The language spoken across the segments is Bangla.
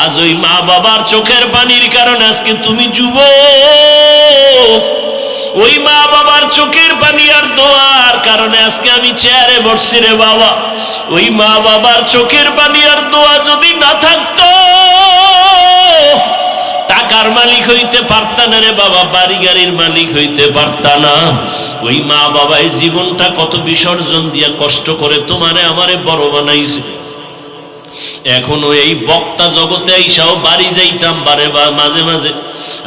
আজ ওই মা বাবার চোখের পানির কারণে আজকে তুমি যুবক, ওই মা বাবার চোখের পানি আর দোয়ার কারণে আজকে আমি চেয়ারে বসছি রে বাবা। ওই মা বাবার চোখের পানি আর দোয়া যদি না থাকতো, টাকার মালিক হইতে পারতা না রে বাবা, বাড়ি গাড়ির মালিক হইতে পারতা না। ওই মা বাবাই জীবনটা কত বিসর্জন দিয়া কষ্ট করে তোমারে আমারে বড় বানাইছে। এখনো এই বক্তা জগতে আইসাও বাড়ি যাইতাম বারে বা মাঝে মাঝে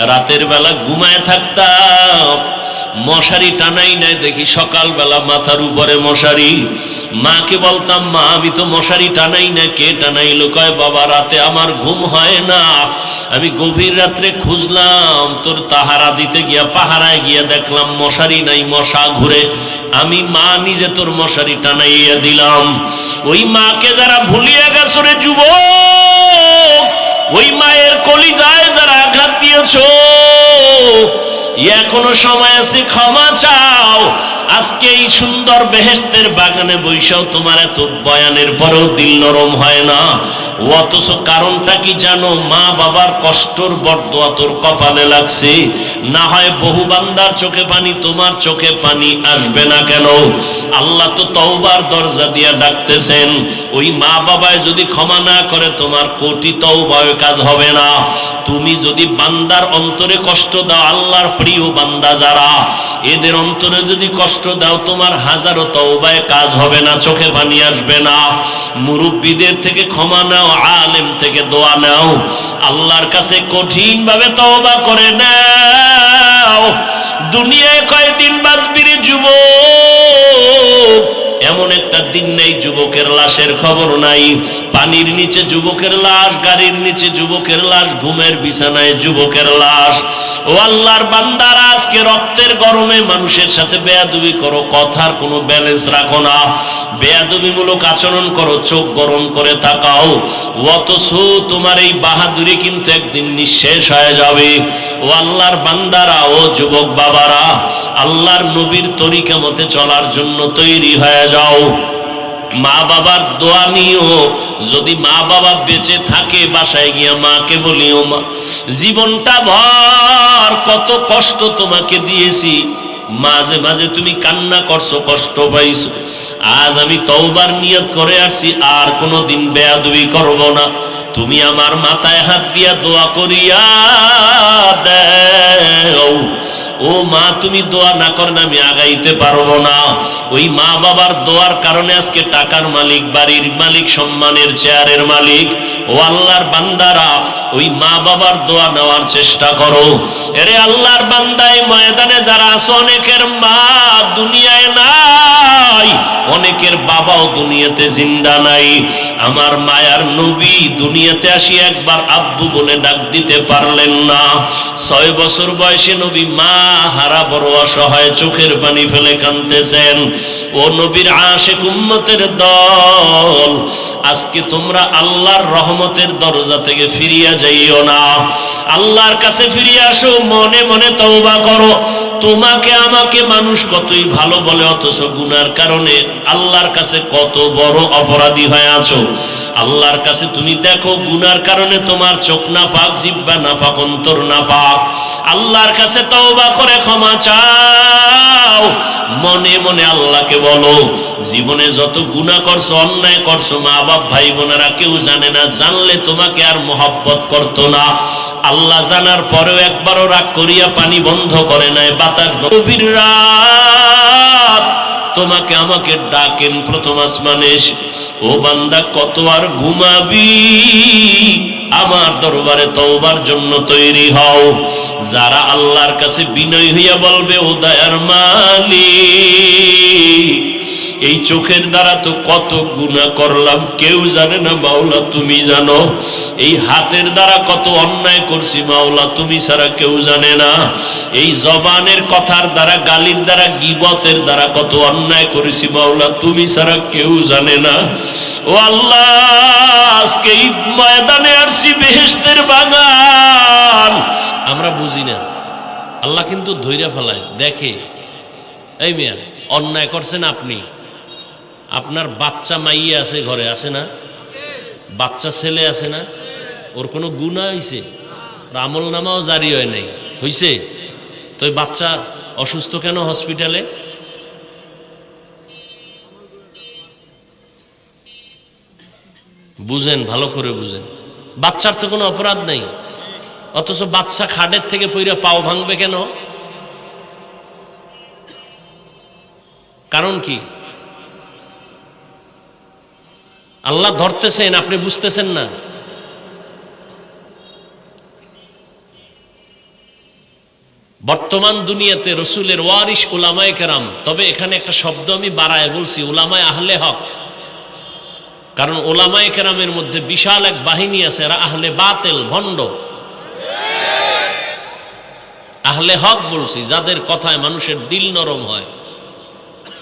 রাতের বেলা ঘুমায় থাকতাম, মশারি টানাই নাই দেখি সকালবেলা মাথার উপরে মশারি। মাকে বলতাম, মা আমি তো মশারি টানাই না, কে টানাইলো? কয় বাবা রাতে আমার ঘুম হয় না, আমি গভীর রাত্রে খুঁজলাম, তোর তাহারা দিতে গিয়া পাহারায় গিয়া দেখলাম মশারি নাই, মশা ঘুরে, আমি মা নিজে তোর মশারি টানাইয়া দিলাম। ওই মাকে যারা ভুলিয়া গেছো রে যুবক, ওই মায়ের কলিজায় যারা আঘাত দিয়েছো, এখনো সময় আছে, ক্ষমা চাও। আজকে এই সুন্দর বেহেশতের বাগানে বৈশাও তোমার এত বয়ানের পরেও দিল নরম হয় না। অথচ কারণটা কি জানো? মা বাবার কষ্টর বরদোয়া তোর কপালে লাগছে। না হয় বহু বান্দার চোখে পানি, তোমার চোখে পানি আসবে না কেন? আল্লাহ তো তওবার দরজা দিয়া ডাকতেছেন। ওই মা বাবায় যদি ক্ষমা না করে তোমার কোটি তওবায় কাজ হবে না। তুমি যদি বান্দার অন্তরে কষ্ট দাও, আল্লাহর প্রিয় বান্দা যারা, এদের অন্তরে যদি কষ্ট দাও, তোমার হাজারো তওবায় কাজ হবে না, চোখে পানি আসবে না। মুরব্বীদের থেকে ক্ষমা নাও, আলেম থেকে দোয়া নাও, আল্লাহর কাছে কঠিন ভাবে তওবা করে নাও। দুনিয়ায় কয়দিন বাঁচবি রে যুবক? এমন একটা দিন নেই যুবকের লাশের খবর নাই। পানির নিচে যুবকের লাশ, গাড়ির নিচে যুবকের লাশ, ঘুমের বিছানায় যুবকের লাশ। ও আল্লাহর বান্দারা, আজকে রক্তের গরমে মানুষের সাথে বেয়াদবি করো, কথার কোনো ব্যালেন্স রাখো না, বেয়াদবিমূলক আচরণ করো, চোখ গরম করে তাকাও। অথচ তোমার এই বাহাদুরি কিন্তু একদিন নিঃশেষ হয়ে যাবে। ও আল্লাহর বান্দারা, ও যুবক বাবারা, আল্লাহর নবীর তরিকা মতে চলার জন্য তৈরি হয়ে যাও। মা বাবার দোয়া নিও। যদি মা বাবা বেঁচে থাকে, বাসায় গিয়া মাকে বলিও, মা জীবনটা ভর কত কষ্ট তোমাকে দিয়েছি, মাঝে মাঝে তুমি কান্না করছো, কষ্ট পাইছো। আজ আমি তওবার নিয়ত করে আসছি, আর কোনোদিন বেয়াদবি করব না। তুমি আমার মাথায় হাত দিয়া দোয়া করিয়া দাও। ও মা, তুমি দোয়া না করেন আমি আগাইতে পারবো না। ওই মা বাবার দোয়ার কারণে আজকে টাকার মালিক, বাড়ির মালিক, সম্মানের চেয়ারের মালিক। ও আল্লাহর বান্দারা, ওই মা বাবার দোয়া নেওয়ার চেষ্টা করো। এরে আল্লাহর বান্দায় ময়দানে যারা আছো, অনেকের মা দুনিয়ায় নাই, অনেকের বাবাও দুনিয়াতে জিন্দা নাই। আমার মায়ার নবী দুনিয়াতে আসি একবার আব্বু বলে ডাক দিতে পারলেন না। 6 বছর বয়সে নবী মা হারা বড় অসহায়, চোখের পানি ফেলে কাঁদতেছেন। ও নবীর আশিক উম্মতের দল, আজকে তোমরা আল্লাহর রহমতের দরজা থেকে ফিরিয়া যাইও না, আল্লাহর কাছে ফিরে আসো, মনে মনে তওবা করো। তোমাকে আমাকে মানুষ কতই ভালো বলে, অথচ গুনার কারণে আল্লাহর কাছে কত বড় অপরাধী হয়ে আছো। আল্লাহর কাছে তুমি দেখো, গুনার কারণে তোমার চোখ না পাক, জিহ্বা না পাক, অন্তর না পাক। আল্লাহর কাছে তওবা করে ক্ষমা চাও। মনে মনে আল্লাহকে বলো, জীবনে যত গুনাহ করছো, অন্যায় করছো, মা বাপ ভাই বোনেরা কেউ জানে না, জানলে তোমাকে আর মহব্বত করতো না। আল্লাহ জানার পরেও একবারও রাগ করিয়া পানি বন্ধ করে নাই। বাতাস গভীর রাত তোমাকে আমাকে ডাকেন প্রথম আসমানে এসে, ও বান্দা কত আর ঘুমাবি, আমার দরবারে তওবার জন্য তৈরি হও। যারা আল্লাহর কাছে বিনয় হইয়া বলবে, ও দয়ার মালিক, এই চোখের দ্বারা তো কত গুনাহ করলাম, কেউ জানে না, মাওলা তুমি জানো। এই হাতের দ্বারা কত অন্যায় করছি, মাওলা তুমি ছাড়া কেউ জানে না। এই জবানের কথার দ্বারা, গালির দ্বারা, গীবতের দ্বারা কত অন্যায় করেছি, মাওলা তুমি ছাড়া কেউ জানে না। ও আল্লাহ, আজকে এই ময়দানে আসছি, বেহেশতের বাগান। আমরা বুঝি না, আল্লাহ কিন্তু ধৈর্য ফেলায়, দেখে। এই মিয়া, অন্যায় করছেন আপনি, আপনার বাচ্চা মাইয়া আছে ঘরে, আছে না? বাচ্চা ছেলে আছে না? ওর কোনো গুনাহ হইছে? আমল নামাও জারি হয় নাই, হইছে? তো ওই বাচ্চা অসুস্থ কেন হসপিটালে? বুঝেন, ভালো করে বুঝেন। বাচ্চার তো কোনো অপরাধ নাই, অথচ বাচ্চা খাটের থেকে পইরা পাও ভাঙবে কেন? কারণ কি? আল্লাহ ধরতেছেন, আপনি বুঝতেছেন না। বর্তমান দুনিয়াতে রসুলের ওয়ারিস উলামায়ে কেরাম, তবে এখানে একটা শব্দ আমি বাড়ায় বলছি, উলামায়ে আহলে হক, কারণ উলামায়ে কেরামের মধ্যে বিশাল এক বাহিনী আছে, এরা আহলে বাতিল, ভণ্ড। আহলে হক বলছি, যাদের কথায় মানুষের দিল নরম হয়,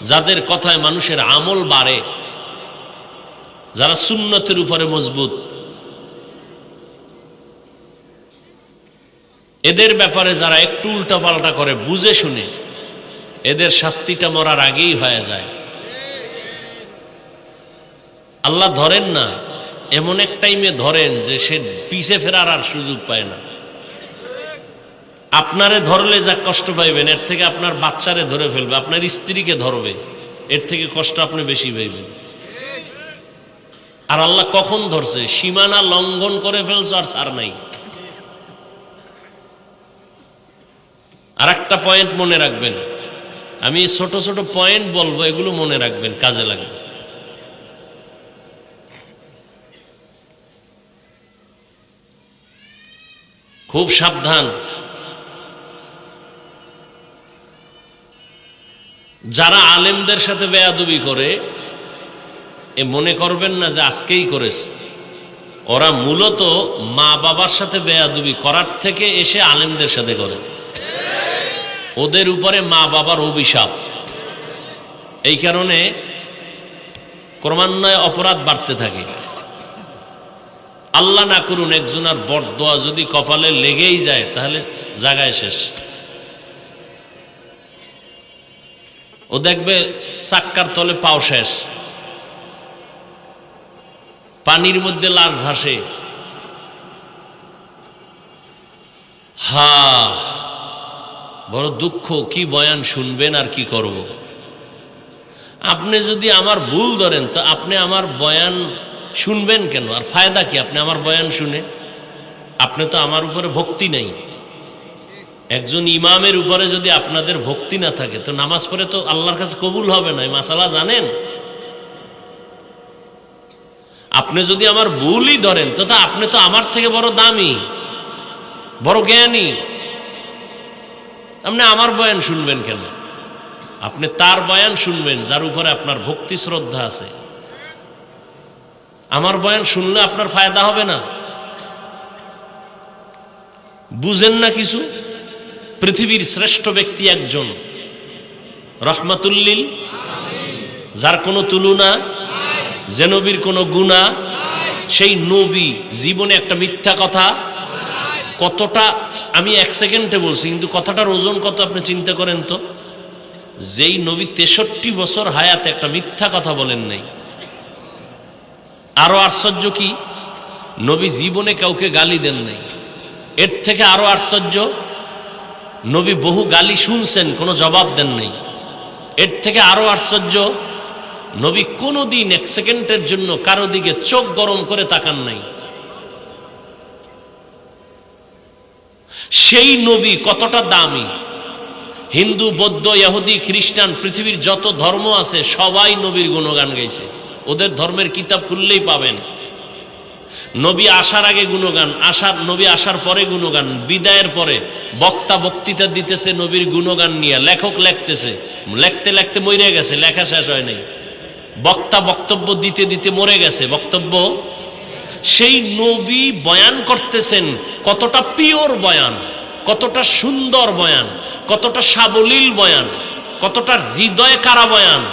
যাদের কথায় মানুষের আমল বাড়ে, যারা সুন্নতের উপরে মজবুত। এদের ব্যাপারে যারা একটু উল্টাপাল্টা করে বুঝে শুনে, এদের শাস্তিটা মরার আগেই হয়ে যায়। আল্লাহ ধরেন না, এমন এক টাইমে ধরেন যে সে পিছে ফেরার আর সুযোগ পায় না। আপনারে ধরলে যা কষ্ট পাইবেন, এর থেকে আপনার বাচ্চারে ধরে ফেলবে, আপনার স্ত্রীকে ধরবে, এর থেকে কষ্ট আপনি বেশি পাইবেন। আর আল্লাহ কখন ধরছে? সীমানা লঙ্ঘন করে ফেলছে আর ছাড় নাই। আর একটা পয়েন্ট মনে রাখবেন, আমি ছোট ছোট পয়েন্ট বলবো, এগুলো মনে রাখবেন, কাজে লাগবে। খুব সাবধান, যারা আলেমদের সাথে বেয়াদবি করে, এ মনে করবেন না যে আজকেই করেছে। ওরা মূলত মা বাবার সাথে বেয়াদবি করার থেকে এসে আলেমদের সাথে করে। ওদের উপরে মা বাবার অভিশাপ, এই কারণে ক্রমান্বয়ে অপরাধ বাড়তে থাকে। আল্লাহ না করুন একজনের বরদোয়া যদি কপালে লেগেই যায়, তাহলে জায়গায় শেষ। ও দেখবে চাক্কার তলে পাও শেষ, পানির মধ্যে লাশ ভাসে। বড় দুঃখ, কি বয়ান শুনবেন আর কি করব। আপনি যদি আমার ভুল ধরেন, তো আপনি আমার বয়ান শুনবেন কেন? আর ফায়দা কি আপনি আমার বয়ান শুনে? আপনি তো আমার উপরে ভক্তি নাই। একজন ইমামের উপরে যদি আপনাদের ভক্তি না থাকে, তো নামাজ পড়ে তো আল্লাহর কাছে কবুল হবে না। এই মাসালা জানেন? আপনি যদি আমার ভুলই ধরেন, তো আপনি তো আমার থেকে বড় দামি, বড় জ্ঞানী। আপনি আমার বয়ান শুনবেন কেন? আপনি তার বয়ান শুনবেন যার উপরে আপনার ভক্তি শ্রদ্ধা আছে। আমার বয়ান শুনলে আপনার ফায়দা হবে না। বুঝেন না কিছু? পৃথিবীর শ্রেষ্ঠ ব্যক্তি একজন, রহমাতুল্লিল, যার কোনো তুলনা, যে নবীর কোনো গুণা, সেই নবী জীবনে একটা মিথ্যা কথা, কতটা, আমি এক সেকেন্ডে বলছি, কিন্তু কথাটার ওজন কত আপনি চিন্তা করেন তো। যেই নবী 63 বছর হায়াতে একটা মিথ্যা কথা বলেন নাই। আরো আশ্চর্য কি, নবী জীবনে কাউকে গালি দেন নাই। এর থেকে আরো আশ্চর্য, নবী বহু গালি শুনছেন, কোনো জবাব দেন নাই। এর থেকে আরো আশ্চর্য, নবী কোনোদিন এক সেকেন্ডের জন্য কারো দিকে চোখ গরম করে তাকান নাই। সেই নবী কতটা দামি। হিন্দু, বৌদ্ধ, ইহুদি, খ্রিস্টান, পৃথিবীর যত ধর্ম আছে সবাই নবীর গুণগান গাইছে। ওদের ধর্মের কিতাব খুললেই পাবেন। নবী আসার আগে গুণগান, নবী আসার পরে গুণগান, বিদায়ের পরে বক্তা বক্তৃতা দিতেছে নবীর গুণগান নিয়ে, লেখক লেখতেছে, লেখতে লেখতে মরে গেছে, লেখা শেষ হয় নাই। বক্তা বক্তব্য দিতে দিতে মরে গেছে বক্তব্য। সেই নবী বয়ান করতেছেন, কতটা পিওর বয়ান, কতটা সুন্দর বয়ান, কতটা সাবলীল বয়ান, কতটা হৃদয় কারা বয়ান।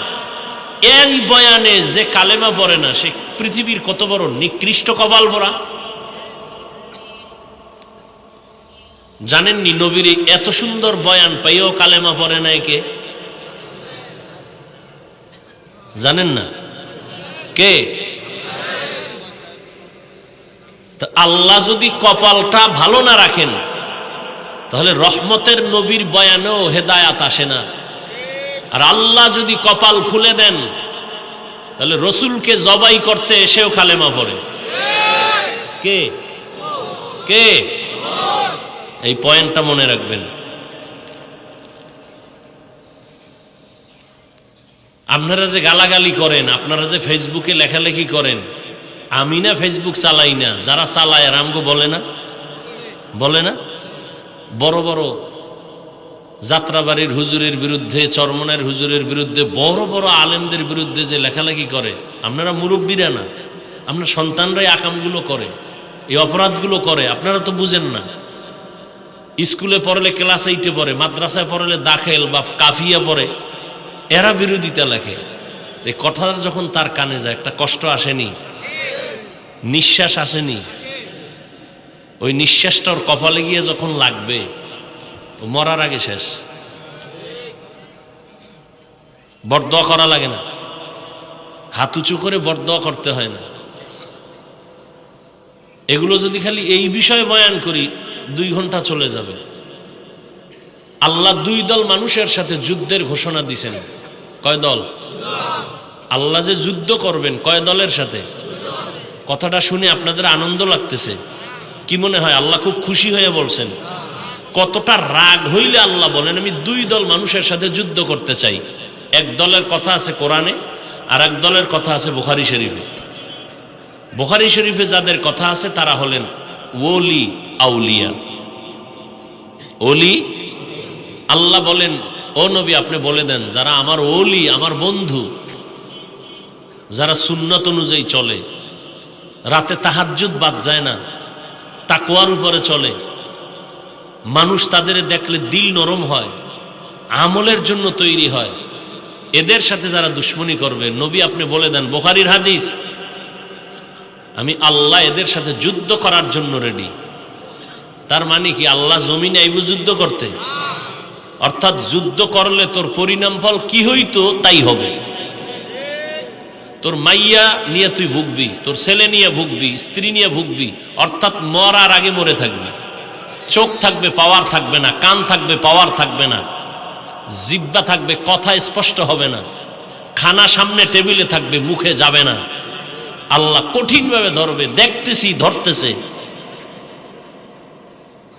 এই বয়ানে যে কালেমা পড়ে না, সে পৃথিবীর কত বড় নিকৃষ্ট কপাল ভরা। জানেননি নবীর এত সুন্দর বয়ান পাইও কালেমা পড়ে না কে? জানেন না কে? তা আল্লাহ যদি কপালটা ভালো না রাখেন তাহলে রহমতের নবীর বয়ানেও হেদায়াত আসে না। আর আল্লাহ যদি কপাল খুলে দেন তাহলে রসুলকে জবাই করতে এসেও কালেমা পড়ে। কে কে এই পয়েন্টটা মনে রাখবেন। আপনারা যে গালাগালি করেন, আপনারা যে ফেসবুকে লেখালেখি করেন, আমি না ফেসবুক চালাই না, যারা চালায় আর আমগো বলে না, বলে না। বড় বড় যাত্রাবাড়ির হুজুরের বিরুদ্ধে, চরমনের হুজুরের বিরুদ্ধে, বড় বড় আলেমদের বিরুদ্ধে যে লেখালেখি করে, আপনারা মুরব্বীরা না, আপনার সন্তানরাই আকামগুলো করে, এই অপরাধগুলো করে, আপনারা তো বুঝেন না। স্কুলে পড়লে ক্লাস 8-এ পড়ে, মাদ্রাসায় পড়লে দাখিল বা কাফিয়া পড়ে, এরা বিরোধিতা লেখে। এই কথাটা যখন তার কানে যায় একটা কষ্ট আসেনি, নিঃশ্বাস আসেনি, ওই নিঃশ্বাসটা ওর কপালে গিয়ে যখন লাগবে ও মরার আগে শেষ। বরদোয়া করা লাগে না, হাত উঁচু করে বরদোয়া করতে হয় না। এগুলো যদি খালি এই বিষয়ে বয়ান করি 2 ঘন্টা চলে যাবে। আল্লাহ 2 দল মানুষের সাথে যুদ্ধের ঘোষণা দিয়েছেন। কয় দল? আল্লাহ যে যুদ্ধ করবেন কয় দলের সাথে? কথাটা শুনে আপনাদের আনন্দ লাগতেছে? কি মনে হয় আল্লাহ খুব খুশি হয়ে বলছেন? কতটা রাগ হইলে আল্লাহ বলেন আমি 2 দল মানুষের সাথে যুদ্ধ করতে চাই। এক দলের কথা আছে কোরআনে, আর এক দলের কথা আছে বুখারী শরীফে। বুখারী শরীফে যাদের কথা আছে তারা হলেন ওলি আউলিয়া। ওলি, আল্লাহ বলেন ও নবী আপনি বলে দেন যারা আমার ওলি, আমার বন্ধু, যারা সুন্নত অনুযায়ী চলে, রাতে তাহাজ্জুদ বাদ যায় না, তাকওয়ার উপরে চলে, মানুষ তাদের দেখলে দিল নরম হয়, আমলের জন্য তৈরি হয়, এদের সাথে যারা দুশ্মনী করবে নবী আপনি বলে দেন, বুখারীর হাদিস, আমি আল্লাহ এদের সাথে যুদ্ধ করার জন্য রেডি। তার মানে কি আল্লাহ জমিনে আইব যুদ্ধ করতে? অর্থাৎ যুদ্ধ করলে তোর পরিণাম ফল কি হইতো তাই হবে। তোর মাইয়া নিয়ে তুই ভুগবি, তোর ছেলে নিয়ে ভুগবি, স্ত্রী নিয়ে ভুগবি, অর্থাৎ মরার আগে মরে থাকবি। চোখ থাকবে পাওয়ার থাকবে না, কান থাকবে পাওয়ার থাকবে না, জিহ্বা থাকবে কথা স্পষ্ট হবে না, খানা সামনে টেবিলে থাকবে মুখে যাবে না। আল্লাহ কঠিনভাবে ধরবে, দেখতেছি ধরতেছে।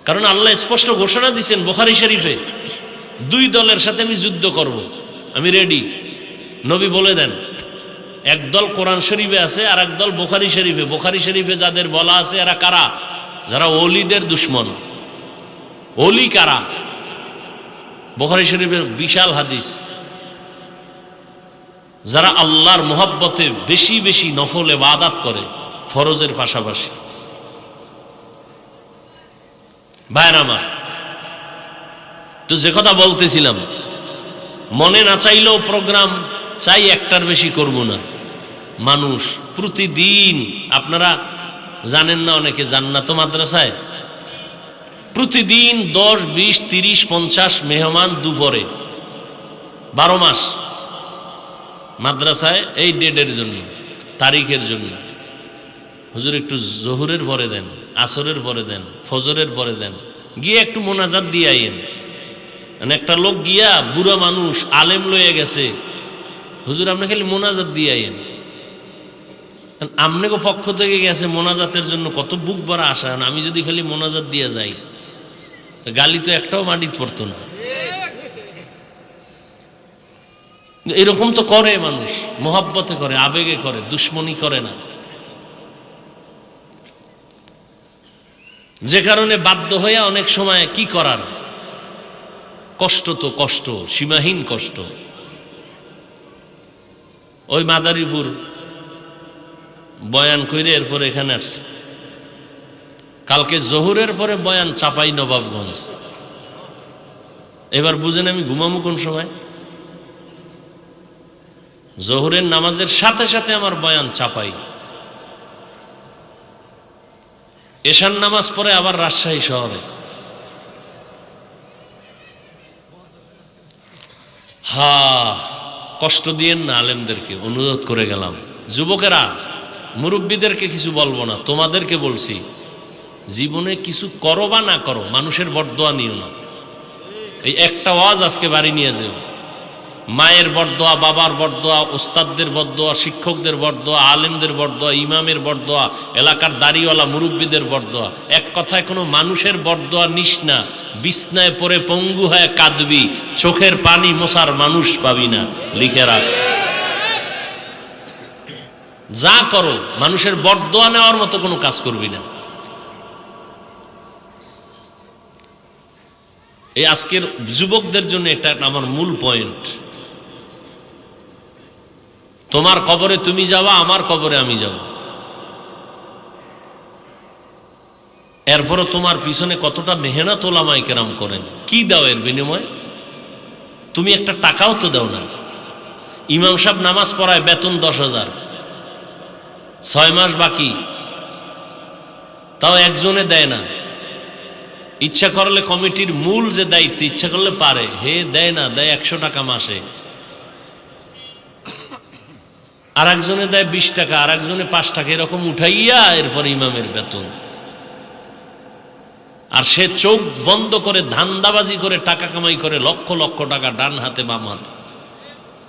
কারণ আল্লাহ স্পষ্ট ঘোষণা দিয়েছেন বুখারী শরীফে 2 দলের সাথে আমি যুদ্ধ করব, আমি রেডি। নবী বলে দেন এক দল কোরআন শরীফে আছে আর এক দল বুখারী শরীফে। বুখারী শরীফে যাদের বলা আছে এরা কারা? যারা ওলিদের দুশ্মন। ওলি কারা? বুখারী শরীফের বিশাল হাদিস, যারা আল্লাহর মোহাব্বতে বেশি বেশি নফল ইবাদত করে ফরজের পাশাপাশি। ভাইরা আমার, তো যে কথা বলতেছিলাম, মনে না চাইলেও প্রোগ্রাম চাই, একটার বেশি করব না। মানুষ প্রতিদিন, আপনারা জানেন না অনেকে যান না তো মাদ্রাসায়, প্রতিদিন 10, 20, 30, 50 মেহমান দুপুরে 12 মাস মাদ্রাসায় এই ডেটের জন্য, তারিখের জন্য। হুজুর একটু জোহরের পরে দেন, আসরের পরে দেন, ফজরের পরে দেন, গিয়ে একটু মোনাজাত দিয়ে আইন। একটা লোক গিয়া, বুড়া মানুষ, আলেম লয়ে গেছে, হুজুর আপনি খালি মোনাজাত দিয়ে আইন। আমনেগো পক্ষ থেকে গেছে মোনাজাতের জন্য, কত বুক ভরা আশা, আমি যদি খালি মোনাজাত দিয়ে যাই তো গালি তো একটাও মাটিতে পড়তো না। এরকম তো করে মানুষ, মোহাব্বতে করে, আবেগে করে, দুশ্মনী করে না। যে কারণে বাধ্য হয়ে অনেক সময় কি করার, কষ্ট তো কষ্ট, সীমাহীন কষ্ট। ওই মাদারীপুর বয়ান কইরে এরপরে এখানে আসছে, কালকে জোহরের পরে বয়ান চাপাই নবাবগঞ্জ। এবার বুঝেন আমি ঘুমামু কোন সময়? জোহরের নামাজের সাথে সাথে আমার বয়ান চাপাই, এশার নামাজ পরে আবার রাজশাহী শহরে। কষ্ট দিয়েন না আলেমদেরকে, অনুরোধ করে গেলাম। যুবকেরা মুরব্বীদেরকে কিছু বলবো না, তোমাদেরকে বলছি, জীবনে কিছু করো বা না করো, মানুষের বরদোয়া নিও না। এই একটা ওয়াজ আজকে বাড়ি নিয়ে যাও। মায়ের বরদোয়া, বাবার বরদোয়া, ওস্তাদদের বরদোয়া, শিক্ষকদের বরদোয়া, আলেমদের বরদোয়া, ইমামের বরদোয়া, এলাকার দাড়িওয়ালা মুরব্বীদের বরদোয়া, এক কথায় কোনো মানুষের বরদোয়া নিস না। বিছনায় পড়ে পঙ্গু হয়ে কাঁদবি, চোখের পানি মোছার মানুষ পাবি না, লিখে রাখ। যা করো মানুষের বরদোয়া নেওয়ার মতো কোনো কাজ করবি না। এই আজকের যুবকদের জন্য এটা আমার মূল পয়েন্ট। তোমার কবরে তুমি যাবা, আমার কবরে আমি যাব। এরপরও তোমার পিছনে কতটা মেহনত ওলামায়ে কেরাম করেন, কি দাও এর বিনিময়ে? তুমি একটা টাকাও তো দাও না। ইমাম সাহেব নামাজ পড়ায়, বেতন 10,000, 6 মাস বাকি, তাও একজনে দেয় না। ইচ্ছা করলে কমিটির মূল যে দায়িত্ব, ইচ্ছা করলে পারে, হে দেয় না, দেয় 100 টাকা মাসে। আর একজনে দেয় 20 টাকা, আর একজনে 5 টাকা, এরকম উঠাইয়া এরপর ইমামের বেতন। আর সে চোখ বন্ধ করে ধান্দাবাজি করে টাকা কামাই করে লক্ষ লক্ষ টাকা, ডান হাতে বাম হাতে।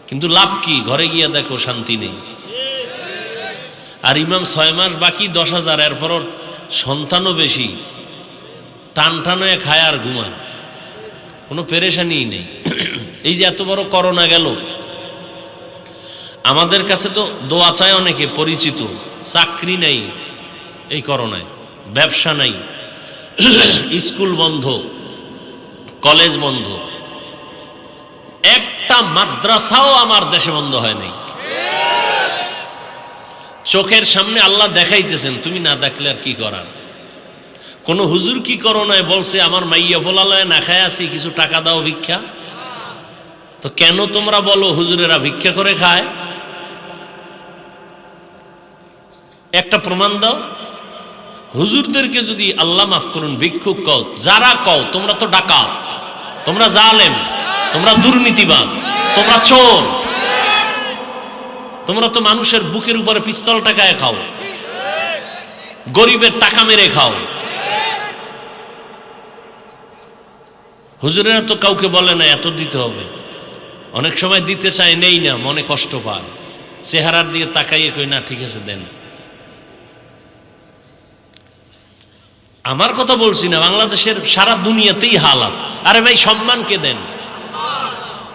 কিন্তু লাভ কি? ঘরে গিয়া দেখো শান্তি নেই। আর ইমাম 6 মাস বাকি, 10,000, এরপরও সন্তানও বেশি, টান টান হয়ে খায় আর ঘুমায়, কোনো পেরেশানিই নেই। এই যে এত বড় করোনা গেল, আমাদের কাছে তো দোয়া চায় অনেকে, পরিচিত, চাকরি নাই এই করোনায়, ব্যবসা নাই, স্কুল বন্ধ, কলেজ বন্ধ, একটা মাদ্রাসাও আমার দেশে বন্ধ হয় নাই। চোখের সামনে আল্লাহ দেখাইতেছেন, তুমি না দেখলে আর কি করার। কোন হুজুর কি করোনায় বলছে আমার মাইয়া ফোলালয় না খায় আছি, কিছু টাকা দাও ভিক্ষা? তো কেন তোমরা বলো হুজুরেরা ভিক্ষা করে খায়? একটা প্রমাণ দাও। হুজুরদেরকে যদি আল্লাহ মাফ করুন ভিক্ষুক কও, যারা কও তোমরা তো ডাকাত, তোমরা জালেম, তোমরা দুর্নীতিবাজ, তোমরা চোর, তোমরা তো মানুষের বুকের উপরে পিস্তল টাকায় খাও, গরিবের টাকা মেরে খাও। হুজুরেরা তো কাউকে বলে না এত দিতে হবে। অনেক সময় দিতে চায়, নেই না, মনে কষ্ট পায়, চেহারার দিকে তাকাইয়ে কই না ঠিক আছে দেন। আমার কথা বলছি না, বাংলাদেশের সারা দুনিয়াতেই হালাত। আরে ভাই সম্মানকে দেন।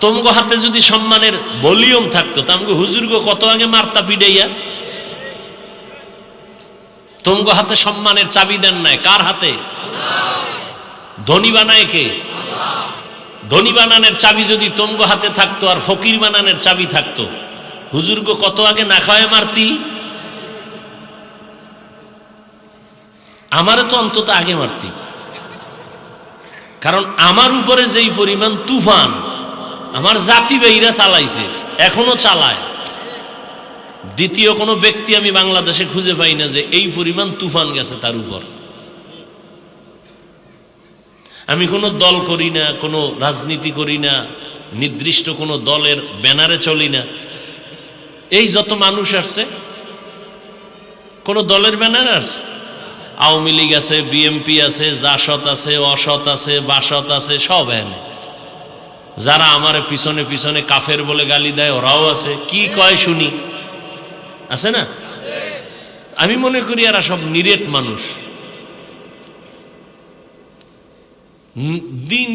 তোমগো হাতে যদি সম্মানের ভলিউম থাকতো, তামগো হুজুরগো কত আগে মারতা পিডাইয়া। তোমগো হাতে সম্মানের চাবি দেন নাই, কার হাতে? ধনী বানায় কে? ধনী বানানোর চাবি যদি তোমগো হাতে থাকতো আর ফকির বানানোর চাবি থাকতো, হুজুরগো কত আগে না খাওয়ায় মারতি। আমারে তো অন্তত আগে মারতি, কারণ আমার উপরে যেই পরিমাণ তুফান আমার জাতি বেইরা চালাইছে, এখনো চালায়। দ্বিতীয় কোনো ব্যক্তি আমি বাংলাদেশে খুঁজে পাই না যে এই পরিমাণ তুফান গেছে তার উপর। আমি কোনো দল করি না, কোনো রাজনীতি করি না, নির্দিষ্ট কোনো দলের ব্যানারে চলি না। এই যত মানুষ আসছে, কোনো দলের ব্যানারে আসছে? আওয়ামী লীগ আছে, বিএমপি আছে, জাসদ আছে, অসৎ আছে, বাসদ আছে, সব এনে। যারা আমার পিছনে পিছনে কাফের বলে গালি দেয় ওরাও আছে। কি কয় শুনি, আছে না? আমি মনে করি এরা সব নিরেট মানুষ,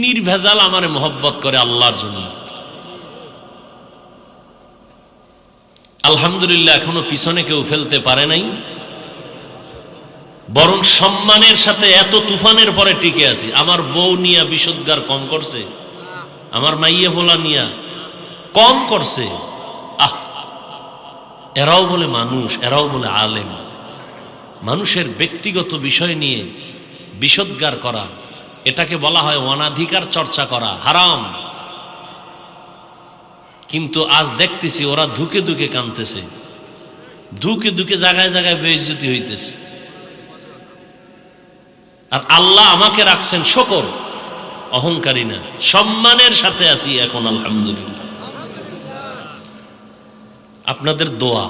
নির্ভেজাল আমারে মহব্বত করে আল্লাহর জন্য। আলহামদুলিল্লাহ এখনো পিছনে কেউ ফেলতে পারে নাই, বরং সম্মানের সাথে এত তুফানের পরে টিকে আছি। আমার বউ নিয়া বিশুদ্ধার কম করছে, আমার মাইয়া ভোলা নিয়া কম করছে। এরাও বলে মানুষ, এরাও বলে আলেম। মানুষের ব্যক্তিগত বিষয় নিয়ে বিষোদ্গার করা, এটাকে বলা হয় অনাধিকার চর্চা করা, হারাম। কিন্তু আজ দেখতেছি ওরা ধুকে ধুকে কাঁদতেছে, ধুকে ধুকে জায়গায় জায়গায় বেইজ্জতি হইতেছে। আর আল্লাহ আমাকে রাখছেন শকর, অহংকারী না, সম্মানের সাথে আছি এখন আলহামদুলিল্লাহ। আপনাদের দোয়া,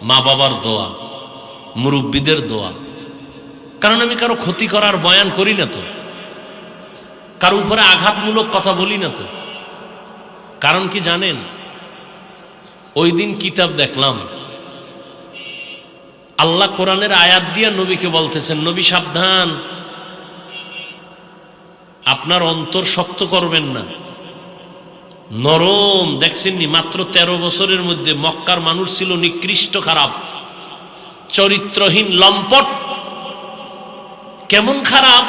মা বাবার দোয়া, মুরব্বীদের দোয়া। কারণ আমি কারো ক্ষতি করার বয়ান করি না তো, কারো উপরে আঘাতমূলক কথা বলি না তো। কারণ কি জানেন, ওই দিন কিতাব দেখলাম, আল্লাহ কোরআনের আয়াত দিয়া নবীকে বলতেছেন, নবী সাবধান, আপনার অন্তর শক্ত করবেন না, নরম। দেখছেননি, মাত্র 13 বছরের মধ্যে মক্কার মানুষ ছিল নিকৃষ্ট, খারাপ, চরিত্রহীন, লম্পট। কেমন খারাপ?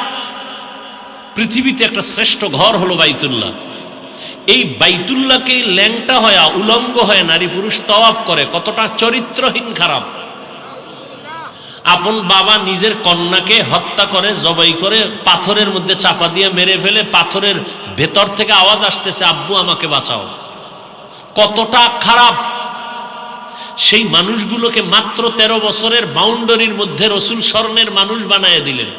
পৃথিবীতে একটা শ্রেষ্ঠ ঘর হলো বাইতুল্লাহ। এই বাইতুল্লাহকে ল্যাংটা হয়ে, উলঙ্গ হয়ে নারী পুরুষ তওয়াফ করে। কতটা চরিত্রহীন, খারাপ। আপন বাবা নিজের কন্যাকে হত্যা করে, জবাই করে, পাথরের মধ্যে চাপা দিয়ে মেরে ফেলে, পাথরের ভেতর থেকে আওয়াজ আসতেছে, আব্বু আমাকে বাঁচাও। কতটা খারাপ! সেই মানুষগুলোকে মাত্র 13 বছরের বাউন্ডারির মধ্যে রসুল স্বর্ণের মানুষ বানায় দিলেন।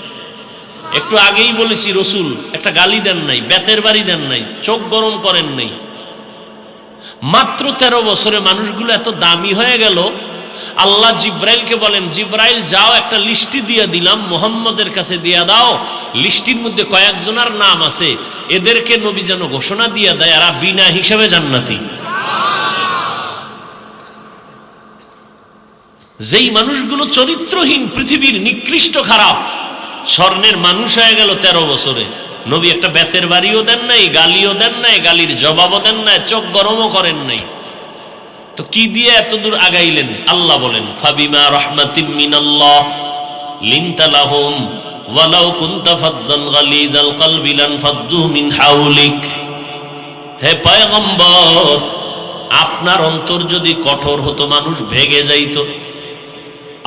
একটু আগেই বলেছি, রসুল একটা গালি দেন নাই, বেতের বাড়ি দেন নাই, চোখ গরম করেন নাই। মাত্র 13 বছরে মানুষগুলো এত দামি হয়ে গেল। আল্লাহ জিব্রাইলকে বলেন, জিব্রাইল যাও, একটা লিস্টি দিয়ে দিলাম, মুহাম্মদের কাছে দিয়ে দাও। লিস্টির মধ্যে কয়েকজনের নাম আছে, এদেরকে নবী যেন ঘোষণা দিয়ে দেয়, এরা বিনা হিসাবে জান্নাতি। যেই মানুষগুলো চরিত্রহীন, পৃথিবীর নিকৃষ্ট, খারাপ, স্বর্ণের মানুষ হয়ে গেল 13 বছরে। নবী একটা বেতের বাড়িও দেন নাই, গালিও দেন নাই, গালির জবাবও দেন নাই, চোখ গরমও করেন নাই। তো কি দিয়ে এত দূর আগাইলেন? আল্লাহ বলেন, ফাবিমা রাহমাতিম মিনাল্লাহ লিনতা লাহুম ওয়ালাউ কুনতা ফাদ্দান গালিযাল কলবি লানফাদ্দু মিন হাওলিক। হে পয়গম্বর, আপনার অন্তর যদি কঠোর হতো, মানুষ ভেগে যাইতো।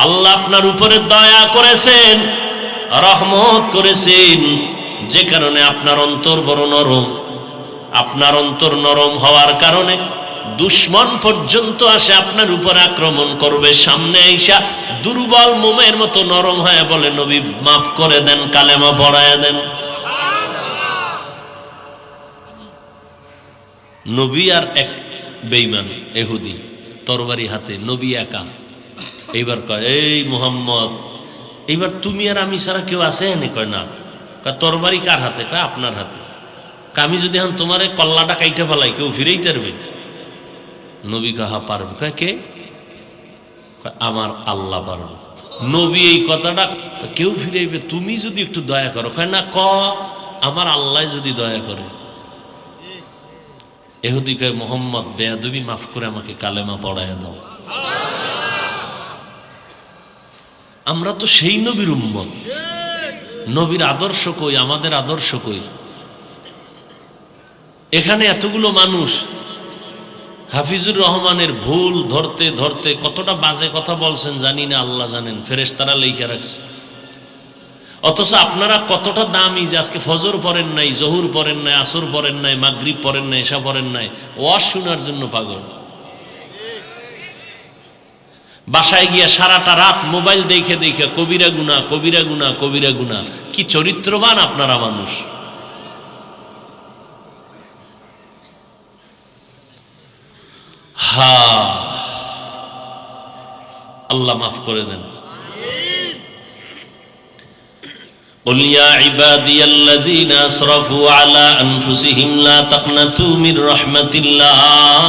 আল্লাহ আপনার উপরে দয়া করেছেন, রহমত করেছেন, যে কারণে আপনার অন্তর বড় নরম। আপনার অন্তর নরম হওয়ার কারণে দুশ্মন পর্যন্ত আসে আপনার উপর আক্রমণ করবে, সামনে আইসা দুর্বল মোমের মতো নরম হয়ে বলে, নবী মাফ করে দেন, কালেমা পড়ায় দেন। নবী আর এক বেঈমান ইহুদি, তরবারি হাতে, নবী একা। এইবার কয়, এই মুহাম্মদ, এইবার তুমি আর আমি ছাড়া কেউ আছে? কয় না। কয় তরবারি কার হাতে? কয় আপনার হাতে। আমি যদি এখন তোমার কল্লাটা কাইটা ফেলাই, কেউ ফিরেই তারবে? নবী কাহা পারবে? কয় কে? আমার আল্লাহ পারবে। নবী এই কথাটা, কেউ ফিরাইবে, তুমি যদি একটু দয়া করো। কয় না, আমার আল্লাহ যদি দয়া করে। ইহুদি কয়, মুহাম্মদ বেয়াদবি মাফ করে আমাকে কালেমা পড়ায় দাও। আমরা তো সেই নবীর উম্মত। নবীর আদর্শ কই? আমাদের আদর্শ কই? এখানে এতগুলো মানুষ হাফিজুর রহমানের ভুল ধরতে ধরতে কতটা বাজে কথা বলছেন জানি না, আল্লাহ জানেন, ফেরেশতারা লিখে রাখছে। অথচ আপনারা কতটা দামি যে আজকে ফজর পড়েন নাই, জহুর পড়েন নাই, আসর পড়েন নাই, মাগরিব পড়েন নাই, এশা পড়েন নাই, ওয়াজ শোনার জন্য পাগল। বাসায় গিয়া সারাটা রাত মোবাইল দেখে দেখে কবিরা গুনাহ, কবিরা গুনাহ, কবিরা গুনাহ। কি চরিত্রবান আপনারা মানুষ! হা, আল্লাহ মাফ করে দেন। قل يا عبادي الذين اسرفوا على انفسهم لا تقنطوا من رحمة الله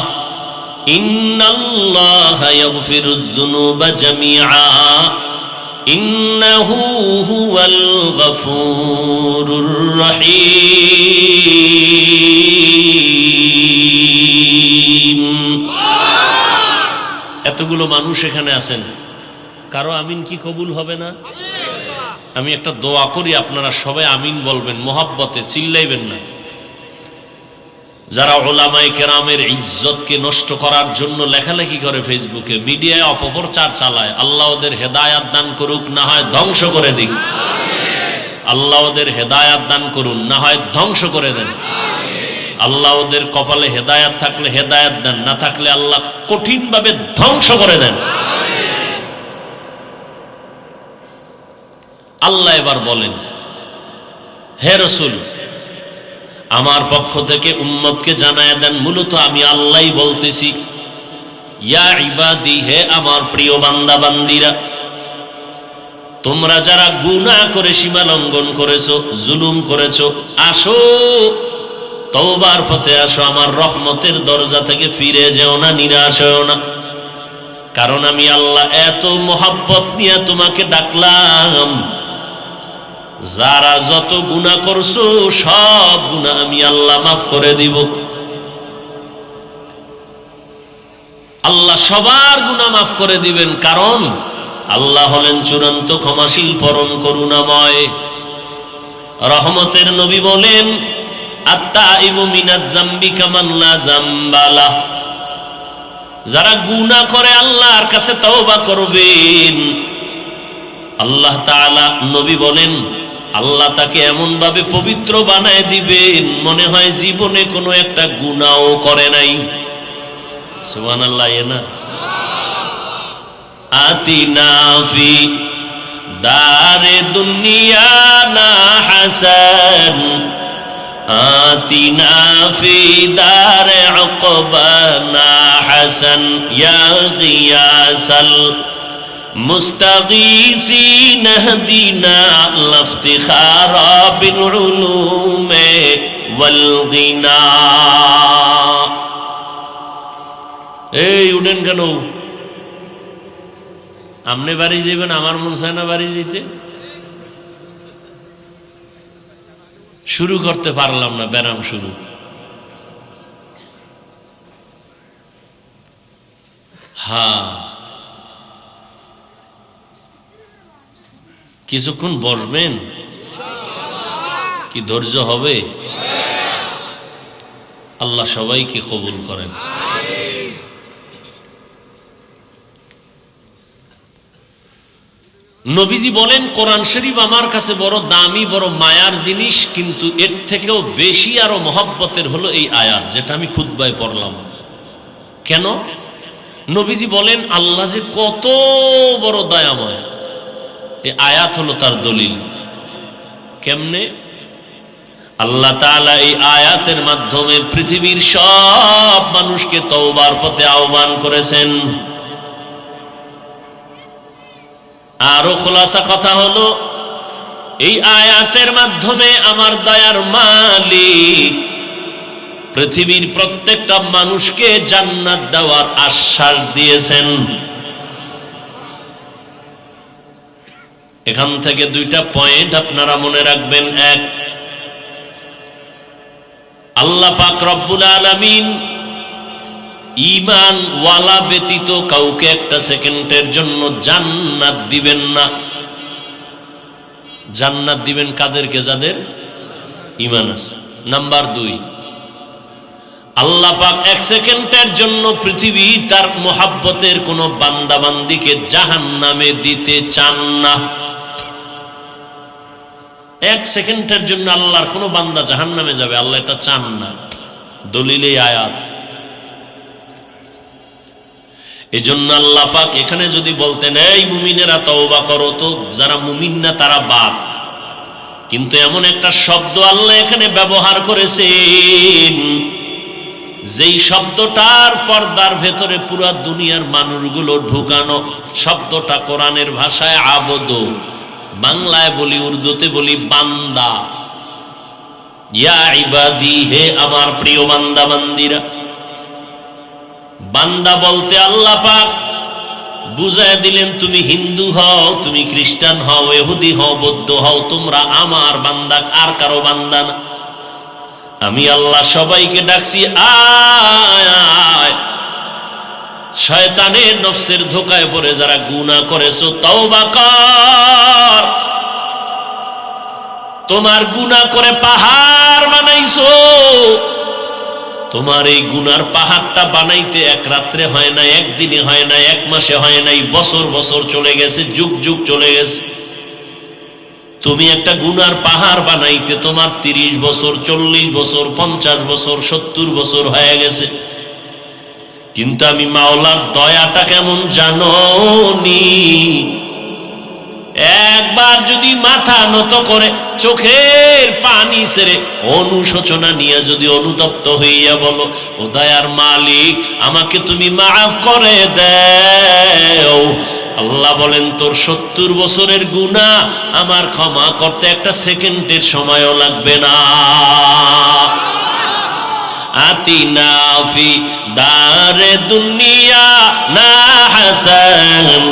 إن الله يغفر الذنوب جميعا إنه هو الغفور الرحيم। এতগুলো মানুষ এখানে আছেন, কারো আমিন কি কবুল হবে না? আমি একটা দোয়া করি, আপনারা সবাই আমিন বলবেন, মোহাব্বতে, চিল্লাইবেন না। যারা উলামায়ে কেরামের ইজ্জতকে নষ্ট করার জন্য লেখালেখি করে, ফেসবুকে, মিডিয়ায় অপপ্রচার চালায়, আল্লাহ ওদের হেদায়াত দান করুক, না হয় ধ্বংস করে দিক। আল্লাহ ওদের হেদায়াত দান করুন, না হয় ধ্বংস করে দেন। আল্লাহ ওদের কপালে হেদায়াত থাকলে হেদায়াত দেন, না থাকলে আল্লাহ কঠিনভাবে ধ্বংস করে দেন। আল্লাহ এবার বলেন, হে রাসূল, আমার পক্ষ থেকে উম্মতকে জানায় দেন, মূলত আমি আল্লাহই বলতেছি, ইয়া ইবাদি, হে আমার প্রিয় বান্দা বান্দিরা, তোমরা যারা গুনাহ করে সীমা লঙ্ঘন করেছো, জুলুম করেছো, আসো তওবার পথে আসো, আমার রহমতের দরজা থেকে ফিরে যেও না, নিরাশ হও না। কারণ আমি আল্লাহ এত মোহাব্বত নিয়ে তোমাকে ডাকলাম, যারা যত গুনাহ করছো সব গুনাহ আমি আল্লাহ মাফ করে দিব। আল্লাহ সবার গুনাহ মাফ করে দিবেন, কারণ আল্লাহ হলেন চূড়ান্ত ক্ষমাশীল, পরম করুণাময়। রহমতের নবী বলেন, আত্তাইবু মিনাজ যামবি কামান লা যামবা লাহ। যারা গুনাহ করে আল্লাহর কাছে তওবা করবেন, আল্লাহ তাআলা নবী বলেন আল্লাহ তাকে এমন ভাবে পবিত্র বানায় দিবেন মনে হয় জীবনে কোনো একটা গুনাহও করে নাই। সুবহানাল্লাহ। না আতিনা ফি দারে দুনিয়া না হাসান, আতিনা ফি দারে উকবা না হাসান, ইয়া গিয়াসাল মুস্তাগীসিন হদিনা লাফতিখারা বিল উলুমে ওয়াল গিনা। এই উঠেন কেন? আপনি বাড়ি যাবেন, আমার মন চায় না বাড়ি যেতে। শুরু করতে পারলাম না, ব্যারাম শুরু। হ্যাঁ, কিছুক্ষণ বসবেন? কি ধৈর্য হবে? আল্লাহ সবাইকে কবুল করেন। নবীজি বলেন, কোরআন শরীফ আমার কাছে বড় দামি, বড় মায়ার জিনিস, কিন্তু এর থেকেও বেশি আরো মহব্বতের হলো এই আয়াত, যেটা আমি খুতবায় পড়লাম। কেন? নবীজি বলেন আল্লাহ যে কত বড় দয়াময়, এই আয়াত হলো তার দলিল। কেমনে? আল্লাহ তাআলা এই আয়াতের মাধ্যমে পৃথিবীর সব মানুষকে তওবার পথে আহ্বান করেছেন। আরো খোলাসা কথা হলো, এই আয়াতের মাধ্যমে আমার দয়ার মালিক পৃথিবীর প্রত্যেকটা মানুষকে জান্নাত দেওয়ার আশ্বাস দিয়েছেন। এখান থেকে দুইটা পয়েন্ট আপনারা মনে রাখবেন। এক, আল্লাহ পাক রব্বুল আলামিন ঈমান ওয়ালা ব্যতীত কাউকে একটা সেকেন্ডের জন্য জান্নাত দিবেন না। জান্নাত দিবেন কাদেরকে? যাদের ঈমান আছে। নাম্বার দুই, আল্লাহ পাক এক সেকেন্ডের জন্য পৃথিবী তার মোহাব্বতের কোন বান্দা বান্দিকে জাহান্নামে দিতে চান না। এক সেকেন্ডের জন্য আল্লাহর কোন বান্দা জাহান্নামে যাবে, আল্লাহ এটা চান না। দলিলে আয়াত। এজন্য আল্লাহ পাক এখানে যদি বলতেন এই মুমিনেরা তওবা করো, তো যারা মুমিন না তারা বাদ, কিন্তু এমন একটা শব্দ আল্লাহ এখানে ব্যবহার করেছেন যেই শব্দটার পর্দার ভেতরে পুরা দুনিয়ার মানুষগুলো ঢুকানো। শব্দটা কোরআনের ভাষায় আবদ, বাংলায় বলি, উর্দুতে বলি বান্দা। ইয়া ইবাদি, হে আমার প্রিয় বান্দা বান্দিরা। বান্দা বলতে আল্লাহ পাক বুঝায় দিলেন, তুমি হিন্দু হও, তুমি খ্রিস্টান হও, ইহুদি হও, বৌদ্ধ হও, তোমরা আমার বান্দা, আর কারো বান্দা না। আমি আল্লাহ সবাইকে ডাকছি, আয় আয়। শয়তানের নফসের ধোকায় পড়ে যারা গুনাহ করেছো তওবা কর। তোমার গুনাহ করে পাহাড় বানাইছো, তোমার এই গুনার পাহাড়টা বানাইতে এক রাত্রে হয় না, একদিনে হয় না, এক মাসে হয় নাই, বছর বছর চলে গেছে, যুগ যুগ চলে গেছে। তুমি একটা গুনার পাহাড় বানাইতে তোমার 30 বছর, 40 বছর, 50 বছর, 70 বছর হয়ে গেছে। কিন্তু আমি মাওলার দয়াটা কেমন জানোনি? একবার যদি মাথা নত করে চোখের পানি ছেড়ে অনুশোচনা নিয়ে যদি অনুতপ্ত হইয়া বলো, ও দয়ার মালিক আমাকে তুমি মাফ করে দাও, আল্লাহ বলেন তোর 70 বছরের গুনাহ আমার ক্ষমা করতে একটা সেকেন্ডের সময়ও লাগবে না। আতিনা ফি দারে দুনিয়া না হাসান,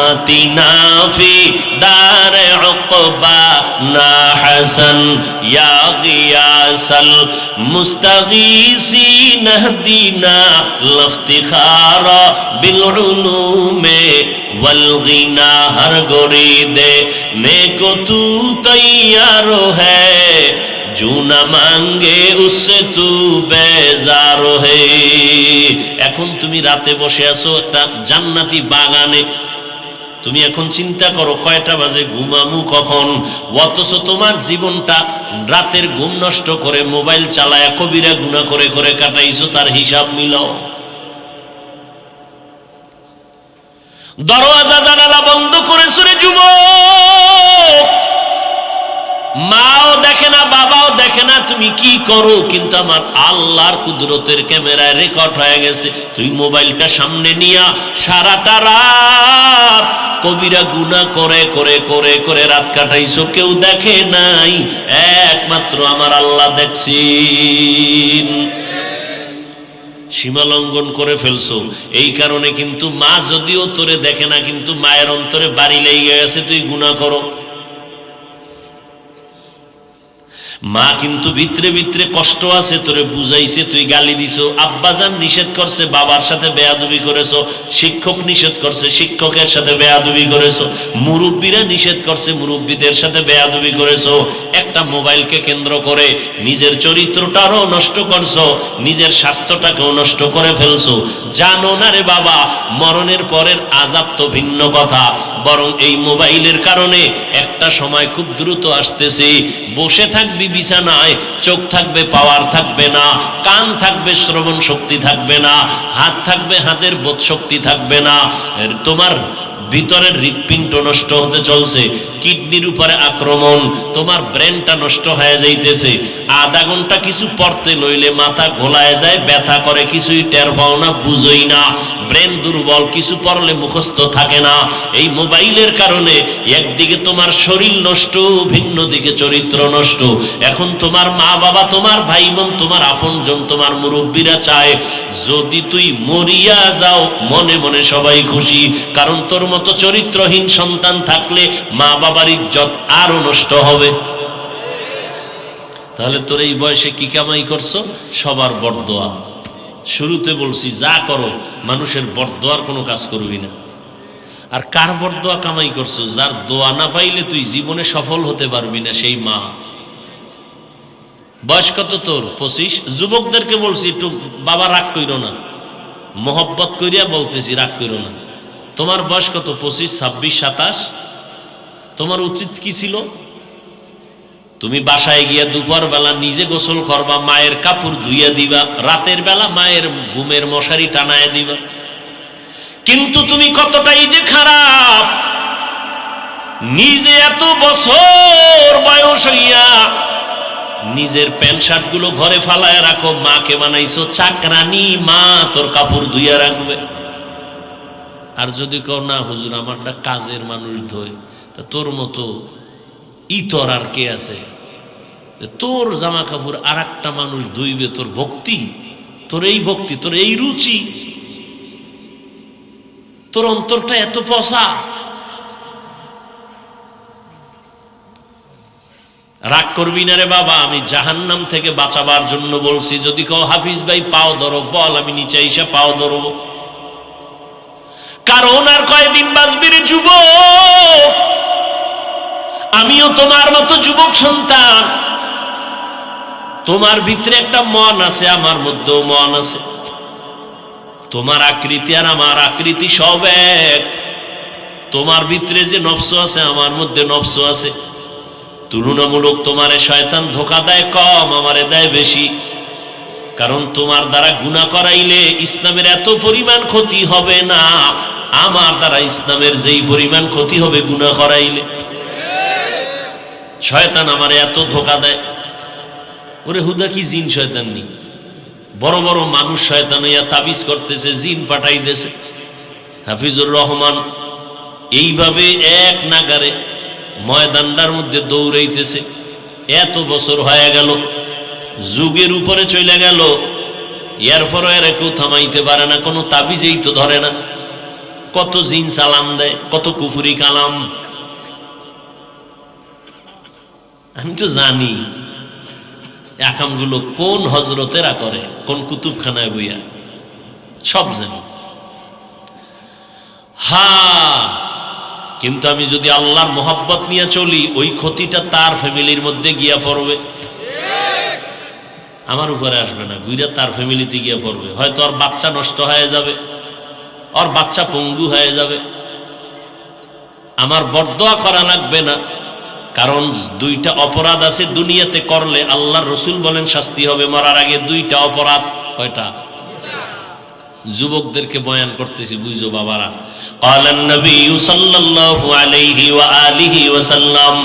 আতিনা ফি দারে উকবা না হাসান, ইয়া গিয়াসাল মুস্তাগীসিন হদিনা লফতিখারা বিল উলুমে ওয়াল গিনা, হর গরি দে নেকো তু তৈয়ার হ্যায় জু না মাঙ্গে উসসে তু বেজার হে। এখন তুমি রাতে বসে আছো একটা জান্নাতি বাগানে, তুমি এখন চিন্তা করো কয়টা বাজে, ঘুমামু কখন, অথচ তোমার জীবনটা রাতের ঘুম নষ্ট করে মোবাইল চালায় কবিরা গুনাহ করে করে কাটাইছো, তার হিসাব মিলাও। দরওয়াজা জানালা বন্ধ করেছো রে যুবক, মাও দেখে না বাবাও দেখে না তুমি কি করো, কিন্তু আমার আল্লাহর কুদরতের ক্যামেরায় রেকর্ড হয়ে গেছে। তুই মোবাইলটা সামনে নিয়া সারাটা রাত কবিরা গুনাহ করে করে করে করে রাত কাটাইছো, কেউ দেখে নাই, একমাত্র আমার আল্লাহ দেখছেন। সীমা লঙ্ঘন করে ফেলছো, এই কারণে কিন্তু মা যদিও তোরে দেখে না, কিন্তু মায়ের অন্তরে বাড়ি লেগে গেছে তুই গুনাহ করো। মা কিন্তু ভিতরে ভিতরে কষ্ট আছে, তোরে বুঝাইছে, তুই গালি দিছো, আব্বাজান নিষেধ করছে, বাবার সাথে বেয়াদবি করেছো, শিক্ষক নিষেধ করছে, শিক্ষকের সাথে বেয়াদবি করেছো, মুরব্বীরা নিষেধ করছে, মুরব্বীদের সাথে বেয়াদবি করেছো। একটা মোবাইলকে কেন্দ্র করে নিজের চরিত্রটারও নষ্ট করছো, নিজের স্বাস্থ্যটাকেও নষ্ট করে ফেলছো। জানো না রে বাবা, মরণের পরের আযাব তো ভিন্ন কথা, বরং এই মোবাইলের কারণে একটা সময় খুব দ্রুত আসতেছে, বসে থাকবি বিছানায়, চোখ থাকবে পাওয়ার থাকবে না, কান থাকবে শ্রবণ শক্তি থাকবে না, হাত থাকবে হাতের বোধ শক্তি থাকবে না, তোমার ভিতরের হৃৎপিণ্ড নষ্ট হতে চলছে, কিডনির উপরে আক্রমণ, তোমার ব্রেনটা নষ্ট হয়ে যাইতেছে। আধা ঘন্টা কিছু পড়তে লইলে মাথা ঘোলায় যায়, ব্যথা করে, কিছুই টের পাও না, বুঝোই না, ব্রেন দুর্বল, কিছু পড়লে মুখস্থ থাকে না। এই মোবাইলের কারণে একদিকে তোমার শরীর নষ্ট, ভিন্ন দিকে চরিত্র নষ্ট। এখন তোমার মা বাবা, তোমার ভাই বোন, তোমার আপনজন, তোমার মুরব্বীরা চায় যদি তুই মরিয়া যাও মনে মনে সবাই খুশি, কারণ তোর মতো চরিত্রহীন সন্তান থাকলে মা বাবার ইজ্জত আরো নষ্ট হবে। তাহলে তোর এই বয়সে কি কামাই করছো? সবার বরদোয়া। শুরুতে বলছি যা করো মানুষের বরদোয়ার কোনো কাজ করবি না। আর কার বরদোয়া কামাই করছো? যার দোয়া না পাইলে তুই জীবনে সফল হতে পারবি না, সেই মা। বয়স কত তোর? 25। যুবকদেরকে বলছি একটু বাবা রাগ কইরো না, মোহব্বত করিয়া বলতেছি, রাগ কইরো না। তোমার বয়স কত? 25, 26, 27। তোমার উচিত কি ছিল? তুমি বাসায় গিয়া দুপুর বেলা নিজে গোসল করবা, মায়ের কাপড় ধুইয়া দিবা, রাতের বেলা মায়ের ঘুমের মশারি টানায় দিবা। কিন্তু তুমি কতটাই যে খারাপ, নিজে এত বছর বয়স হইয়া নিজের প্যান্ট শার্ট গুলো ঘরে ফালায় রাখো, মাকে বানাইছো চাকরানি, মা তোর কাপড় ধুইয়া রাখবে। আর যদি কও না হুজুর আমারটা কাজের মানুষ ধোয়, তা তোর মতো ইতর আর কে আছে? তোর জামা কাপড় আর একটা মানুষ ধুইবে? তোর ভক্তি, তোর এই ভক্তি, তোর এই রুচি, তোর অন্তরটা এত পচা। রাগ করবি না রে বাবা, আমি জাহান্নাম থেকে বাঁচাবার জন্য বলছি। যদি কও হাফিজ ভাই পাও ধরো, বল, আমি নিচে এসে পাও ধরবো। কারণ আর কয়দিন বাঁচবি রে যুবক, আমিও তোমার মতো যুবক সন্তান। তোমার ভিতরে একটা মন আছে, আমার মধ্যেও মন আছে। তোমার আকৃতি আর আমার আকৃতি সব এক। তোমার ভিতরে যে নফস আছে, আমার মধ্যে নফস আছে। তুলনামূলক তোমারে শয়তান ধোঁকা দেয় কম, আমারে দেয় বেশি। কারণ তোমার দ্বারা গুনাহ করাইলে ইসলামের এত পরিমাণ ক্ষতি হবে না, আমার দ্বারা ইসলামের যেই পরিমাণ ক্ষতি হবে গুনাহ করাইলে। শয়তান আমারে এত ধোঁকা দেয়। ওরে হুদা কি জিন শয়তান নি, বড় বড় মানুষ শয়তান হইয়া তাবিজ করতেছে, জিন পাঠাইতেছে। হাফিজুর রহমান এইভাবে এক নাগারে ময়দানটার মধ্যে দৌড়াইতেছে। এত বছর হয়ে গেল, যুগের উপরে চলে গেল, এরপরও এরা কেউ থামাইতে পারে না, কোনো তাবিজেই তো ধরে না। কত জিন সালাম দেয়, কত কুফুরি কালাম। আমি তো জানি একামগুলো কোন হজরতেরা করে, কোন কুতুবখানায় বইয়া, সব জানি। কিন্তু আমি যদি আল্লাহর মোহাব্বত নিয়ে চলি, ওই ক্ষতিটা তার ফ্যামিলির মধ্যে গিয়া পড়বে, আমার উপরে আসবে না, গুইরা তার ফ্যামিলিতে গিয়া পড়বে। হয়তো ওর বাচ্চা নষ্ট হয়ে যাবে, ওর বাচ্চা পঙ্গু হয়ে যাবে। আমার বরদোয়া করা লাগবে না, কারণ দুইটা অপরাধ আছে দুনিয়াতে করলে আল্লাহর রাসূল বলেন শাস্তি হবে মরার আগে। দুইটা অপরাধ। কয়টা? যুবকদেরকে বয়ান করতেছি, বুঝো বাবারা। ক্বালান নবী সাল্লাল্লাহু আলাইহি ওয়া আলিহি ওয়াসাল্লাম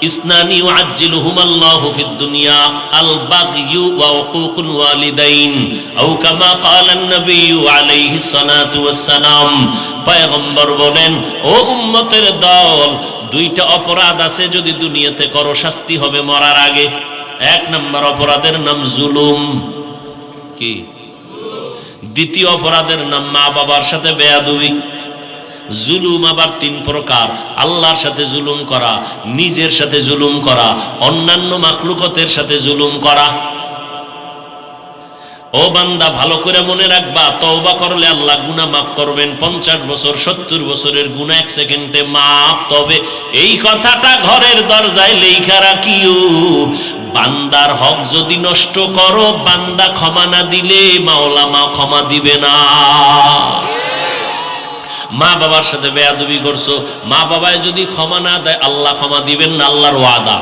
ইসনানি ইউআজ্জিলুহুমাল্লাহু ফিদ দুনিয়া আল বাগয়ু ওয়া উকুকুল ওয়ালিদাইন আও কামা ক্বালান নবী আলাইহিস সালাতু ওয়াস সালাম। পয়গম্বর বলেন, ও উম্মতের দল, দুইটা অপরাধ আছে যদি দুনিয়াতে করো শাস্তি হবে মরার আগে। এক নম্বর অপরাধের নাম জুলুম। কি? দ্বিতীয় অপরাধের নাম মা বাবার সাথে বেয়াদবি। জুলুম আবার তিন প্রকার: আল্লাহর সাথে জুলুম করা, নিজের সাথে জুলুম করা, অন্যান্য মাখলুকতের সাথে জুলুম করা। ও বান্দা, ভালো করে মনে রাখবা, তওবা করলে আল্লাহ গুনাহ মাফ করবেন। 50 বছর 70 বছরের গুনাহ 1 সেকেন্ডে মাফ। তবে এই কথাটা ঘরের দরজায় লেখা রাখিও, বান্দার হক যদি নষ্ট করো, বান্দা ক্ষমা না দিলে মাওলা মা ক্ষমা দিবে না। মা বাবার সাথে বেয়াদবি করছো, মা বাবায় যদি ক্ষমা না দেয় আল্লাহ ক্ষমা দিবেন না, আল্লাহর ওয়াদা।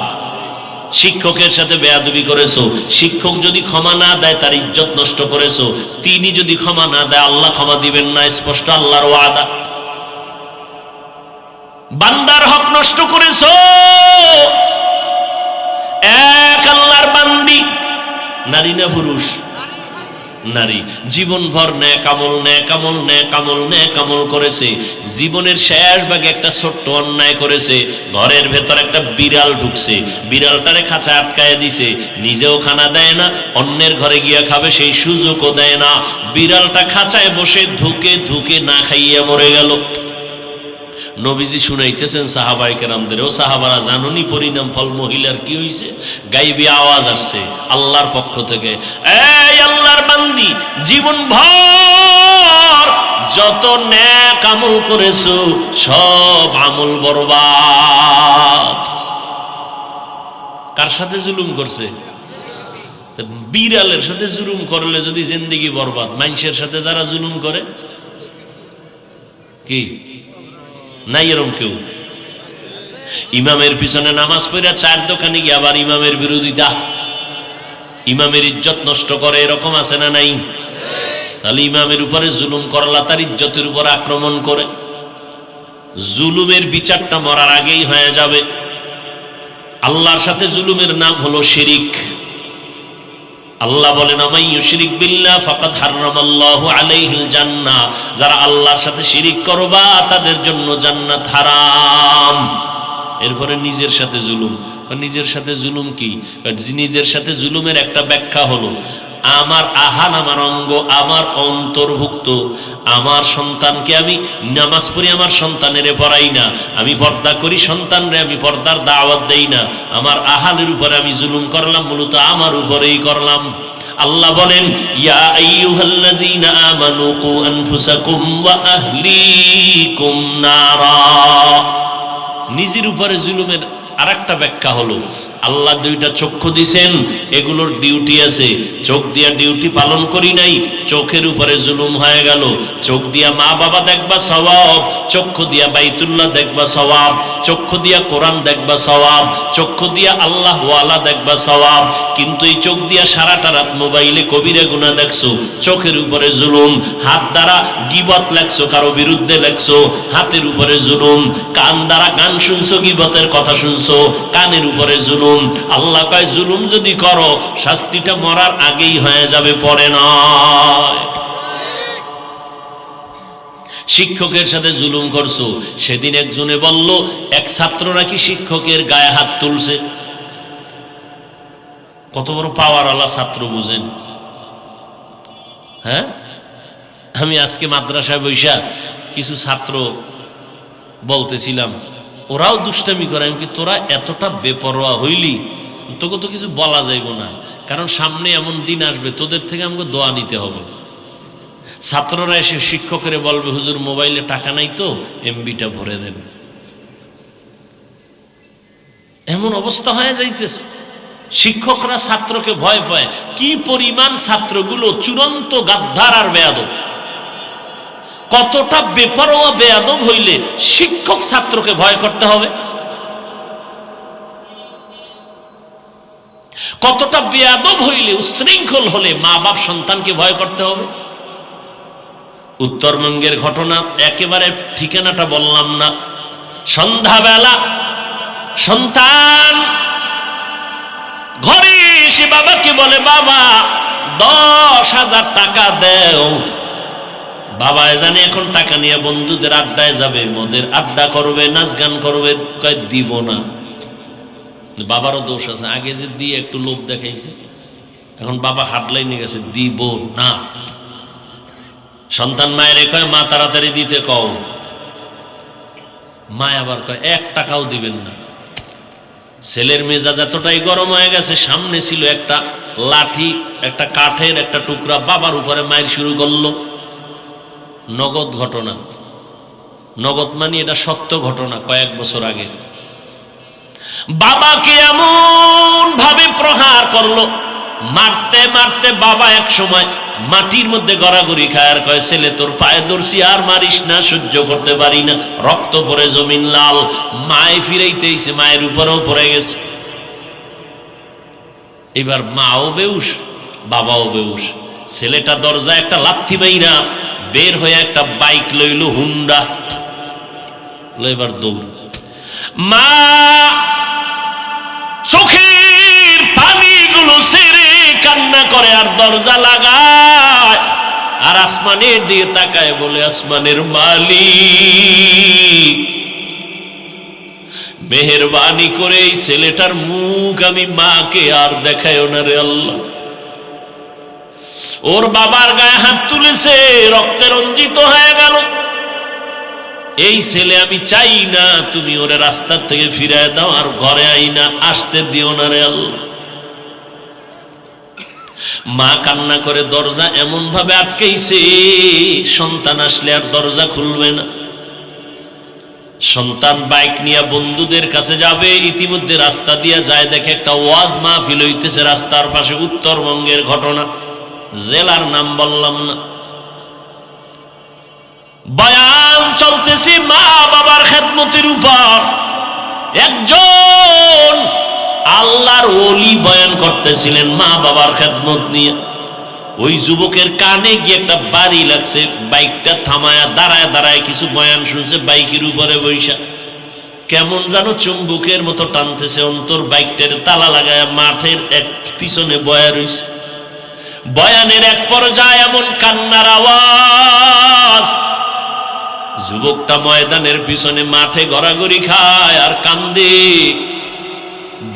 শিক্ষকের সাথে বেয়াদবি করেছো, শিক্ষক যদি ক্ষমা না দেয় তার ইজ্জত নষ্ট করেছো, তিনি যদি ক্ষমা না দেয় আল্লাহ ক্ষমা দিবেন না, স্পষ্ট আল্লাহর ওয়াদা। বান্দার হক নষ্ট করেছো, এক আল্লাহর বান্দি, নারী না পুরুষ? নারী। জীবনভর নেক আমল নেক আমল নেক আমল নেক আমল করেছে, জীবনের শেষ ভাগে একটা ছোট্ট অন্যায় করেছে। ঘরের ভেতর একটা বিড়াল ঢুকছে, বিড়ালটারে খাঁচা আটকায় দিছে, নিজেও খানা দেয় না, অন্যের ঘরে গিয়া খাবে সেই সুযোগও দেয় না। বিড়ালটা খাঁচায় বসে ধুকে ধুকে না খাইয়া মরে গেল। নবীজি শুনাইতেছেন সাহাবায়ে কেরামদের, ও সাহাবারা, জানুনি পরিণাম ফল মহিলার কি হইছে? গাইবি আওয়াজ আসছে আল্লাহর পক্ষ থেকে, এই আল্লাহর বান্দি, জীবনভর যত নেক আমল করেছো সব আমল বরবাদ। কার সাথে জুলুম করছে? বিড়ালের সাথে জুলুম করলে যদি জিন্দেগি বরবাদ, মানুষের সাথে যারা জুলুম করে কি নাই এরকম কেউ? ইমামের পিছনে নামাজ পড়া 4 দোকানে গিয়ে আবার ইমামের বিরোধিতা, ইমামের ইজ্জত নষ্ট করে, এরকম আছে না নাই? তাহলে ইমামের উপরে জুলুম করলা, তার ইজ্জতের উপর আক্রমণ করে। জুলুমের বিচারটা মরার আগেই হয়ে যাবে। আল্লাহর সাথে জুলুমের নাম হলো শিরিক। আল্লাহ বলেন, আমাই ইউশরিক বিল্লাহ ফাকাদ হারামাল্লাহু আলাইহিল জান্নাহ, যারা আল্লাহর সাথে শিরিক করবা তাদের জন্য জান্নাত হারাম। এরপরে নিজের সাথে জুলুম। নিজের সাথে জুলুম কি? নিজের সাথে জুলুমের একটা ব্যাখ্যা হলো, আমার আহান, আমার অঙ্গ, আমার অন্তর্ভুক্ত, আমার সন্তানকে আমি নামাজ পড়ি, আমার সন্তানের পড়াই না, আমি পর্দা করি, সন্তানরে আমি পর্দার দাওয়াত দেই না, আমার আহানের উপরে আমি জুলুম করলাম, মূলত আমার উপরেই করলাম। আল্লাহ বলেন, ইয়া আইয়ুহাল্লাযীনা আমানু কু আনফুসাকুম ওয়া আহলিকুম নারা। নিজের উপরে জুলুমের আরেকটা ব্যাখ্যা হলো, আল্লাহ 2টা চক্ষু দিছেন, এগুলোর ডিউটি আছে, চোখ দিয়া ডিউটি পালন করি নাই, চোখের উপরে জুলুম হয়ে গেল। চোখ দিয়া মা বাবা দেখবা সওয়াব, চক্ষু দিয়া বাইতুল্লাহ দেখবা সওয়াব, চক্ষু দিয়া কোরআন দেখবা সওয়াব, চক্ষু দিয়া আল্লাহ ওয়ালা দেখবা সওয়াব। কিন্তু এই চোখ দিয়া সারাটা রাত মোবাইলে কবিরা গুনাহ দেখছো, চোখের উপরে জুলুম। হাত দ্বারা গীবত লেখছো, কারো বিরুদ্ধে লেখছো, হাতের উপরে জুলুম। কান দ্বারা গান শুনছো, গীবতের কথা শুনছো, কানের উপরে জুলুম। আল্লাহ কয়, জুলুম যদি করো শাস্তিটা মরার আগেই হয়ে যাবে, পরে নয়। শিক্ষকের সাথে জুলুম করছো। সেদিন একজনে বলল এক ছাত্র নাকি শিক্ষকের গায়ে হাত তুলছে। কত বড় পাওয়ার আলা ছাত্র বুঝেন? হ্যাঁ, আমি আজকে মাদ্রাসায় বৈশা কিছু ছাত্র বলতেছিলাম, ওরাও দুষ্টামি করে। আমি কি তোরা এতটা বেপরোয়া হইলি, তোকে তো কিছু বলা যাইব না, কারণ সামনে এমন দিন আসবে তোদের থেকে আমাকে দোয়া নিতে হবে। ছাত্ররা এসে শিক্ষকের বলবে, হুজুর মোবাইলে টাকা নাই তো এমবিটা ভরে দেন। এমন অবস্থা হয়ে যাইতেছে। শিক্ষকরা ছাত্রকে ভয় পায়। কি পরিমাণ ছাত্রগুলো চূড়ান্ত গাদ্দার আর বেয়াদব। কতটা বেপরোয়া বেয়াদব হইলে শিক্ষক ছাত্রকে ভয় করতে হবে? কতটা বেয়াদব হইলে, উশৃঙ্খল হলে মা বাপ সন্তানকে ভয় করতে হবে? উত্তরবঙ্গের ঘটনা, একেবারে ঠিকানাটা বললাম না। সন্ধ্যাবেলা সন্তান ঘরে এসে বাবাকে বলে, বাবা 10,000 টাকা দেও। বাবা জানে এখন টাকা নিয়ে বন্ধুদের আড্ডায় যাবে, মদের আড্ডা করবে, নাচ গান করবে। কয় দিব না। বাবারও দোষ আছে, আগে যে দিয়ে একটু লোভ দেখাইছে, এখন বাবা হাটলাইনে গেছে, দিব না। সন্তান মায়ের কয়, মা তাড়াতাড়ি দিতে কও। মা আবার কয় 1 টাকাও দিবেন না। ছেলের মেজাজ এতটাই গরম হয়ে গেছে, সামনে ছিল একটা লাঠি, একটা কাঠের একটা টুকরা, বাবার উপরে মায়ের শুরু করলো। নগদ ঘটনা, নগদ মানে এটা সত্য ঘটনা, কয়েক বছর আগে। বাবাকে এমন ভাবে প্রহার করলো, মারতে মারতে বাবা এক সময় মাটির মধ্যে গড়াগড়ি খায় আর কয়, ছেলে তোর পায়ে ধরছি, আর মারিস না, সহ্য করতে পারি না। রক্ত পরে জমিন লাল। মায়ে ফিরাইতেইছে, মায়ের উপরেও পড়ে গেছে। এবার মাও বেউস, বাবাও বেউস। ছেলেটা দরজা একটা লাথি বাইরা বের হয়ে একটা বাইক লইল, হুন্ডা। এবার দৌড়। মা চোখের পানিগুলো ছেড়ে কান্না করে আর দরজা লাগায়, আর আসমানের দিকে তাকায়, বলে, আসমানের মালিক, মেহেরবানি করে এই ছেলেটার মুখ আমি মাকে আর দেখায়ও না রে আল্লাহ। ওর বাবার গায়ে হাত তুলেছে, রক্তে রঞ্জিত হয়ে গেল। এই ছেলে আমি চাই না, তুমি ওরে রাস্তা থেকে ফিরায় দাও, আর ঘরে আইনা আসতে দিও না রে আল্লাহ। মা কান্না করে দরজা এমন ভাবে আটকেইছে, সন্তান আসলে আর দরজা খুলবে না। সন্তান বাইক নিয়ে বন্ধুদের কাছে যাবে, ইতিমধ্যে রাস্তা দিয়ে যায়, দেখে একটা ওয়াজ মাহফিল হইতেছে রাস্তার পাশে। উত্তরবঙ্গের ঘটনা, জেলার নাম বললাম না। বয়ান চলতেছে মা বাবার খেদমতের উপর। একজন আল্লাহর ওলি বয়ান করতেছিলেন মা বাবার খেদমত নিয়ে। ওই যুবকের কানে গিয়ে একটা বাড়ি লাগছে, বাইকটা থামায়া দাঁড়ায় দাঁড়ায় কিছু বয়ান শুনছে, বাইকের উপরে বৈশা কেমন যেন চুম্বকের মতো টানতেছে অন্তর। বাইকটার তালা লাগায় মাঠের এক পিছনে বয়া রইছে। বয়ানের এক পর্যায়ে এমন কান্নার আওয়াজ, যুবকটা ময়দানের পিছনে মাঠে গড়াগড়ি খায় আর কান্দে।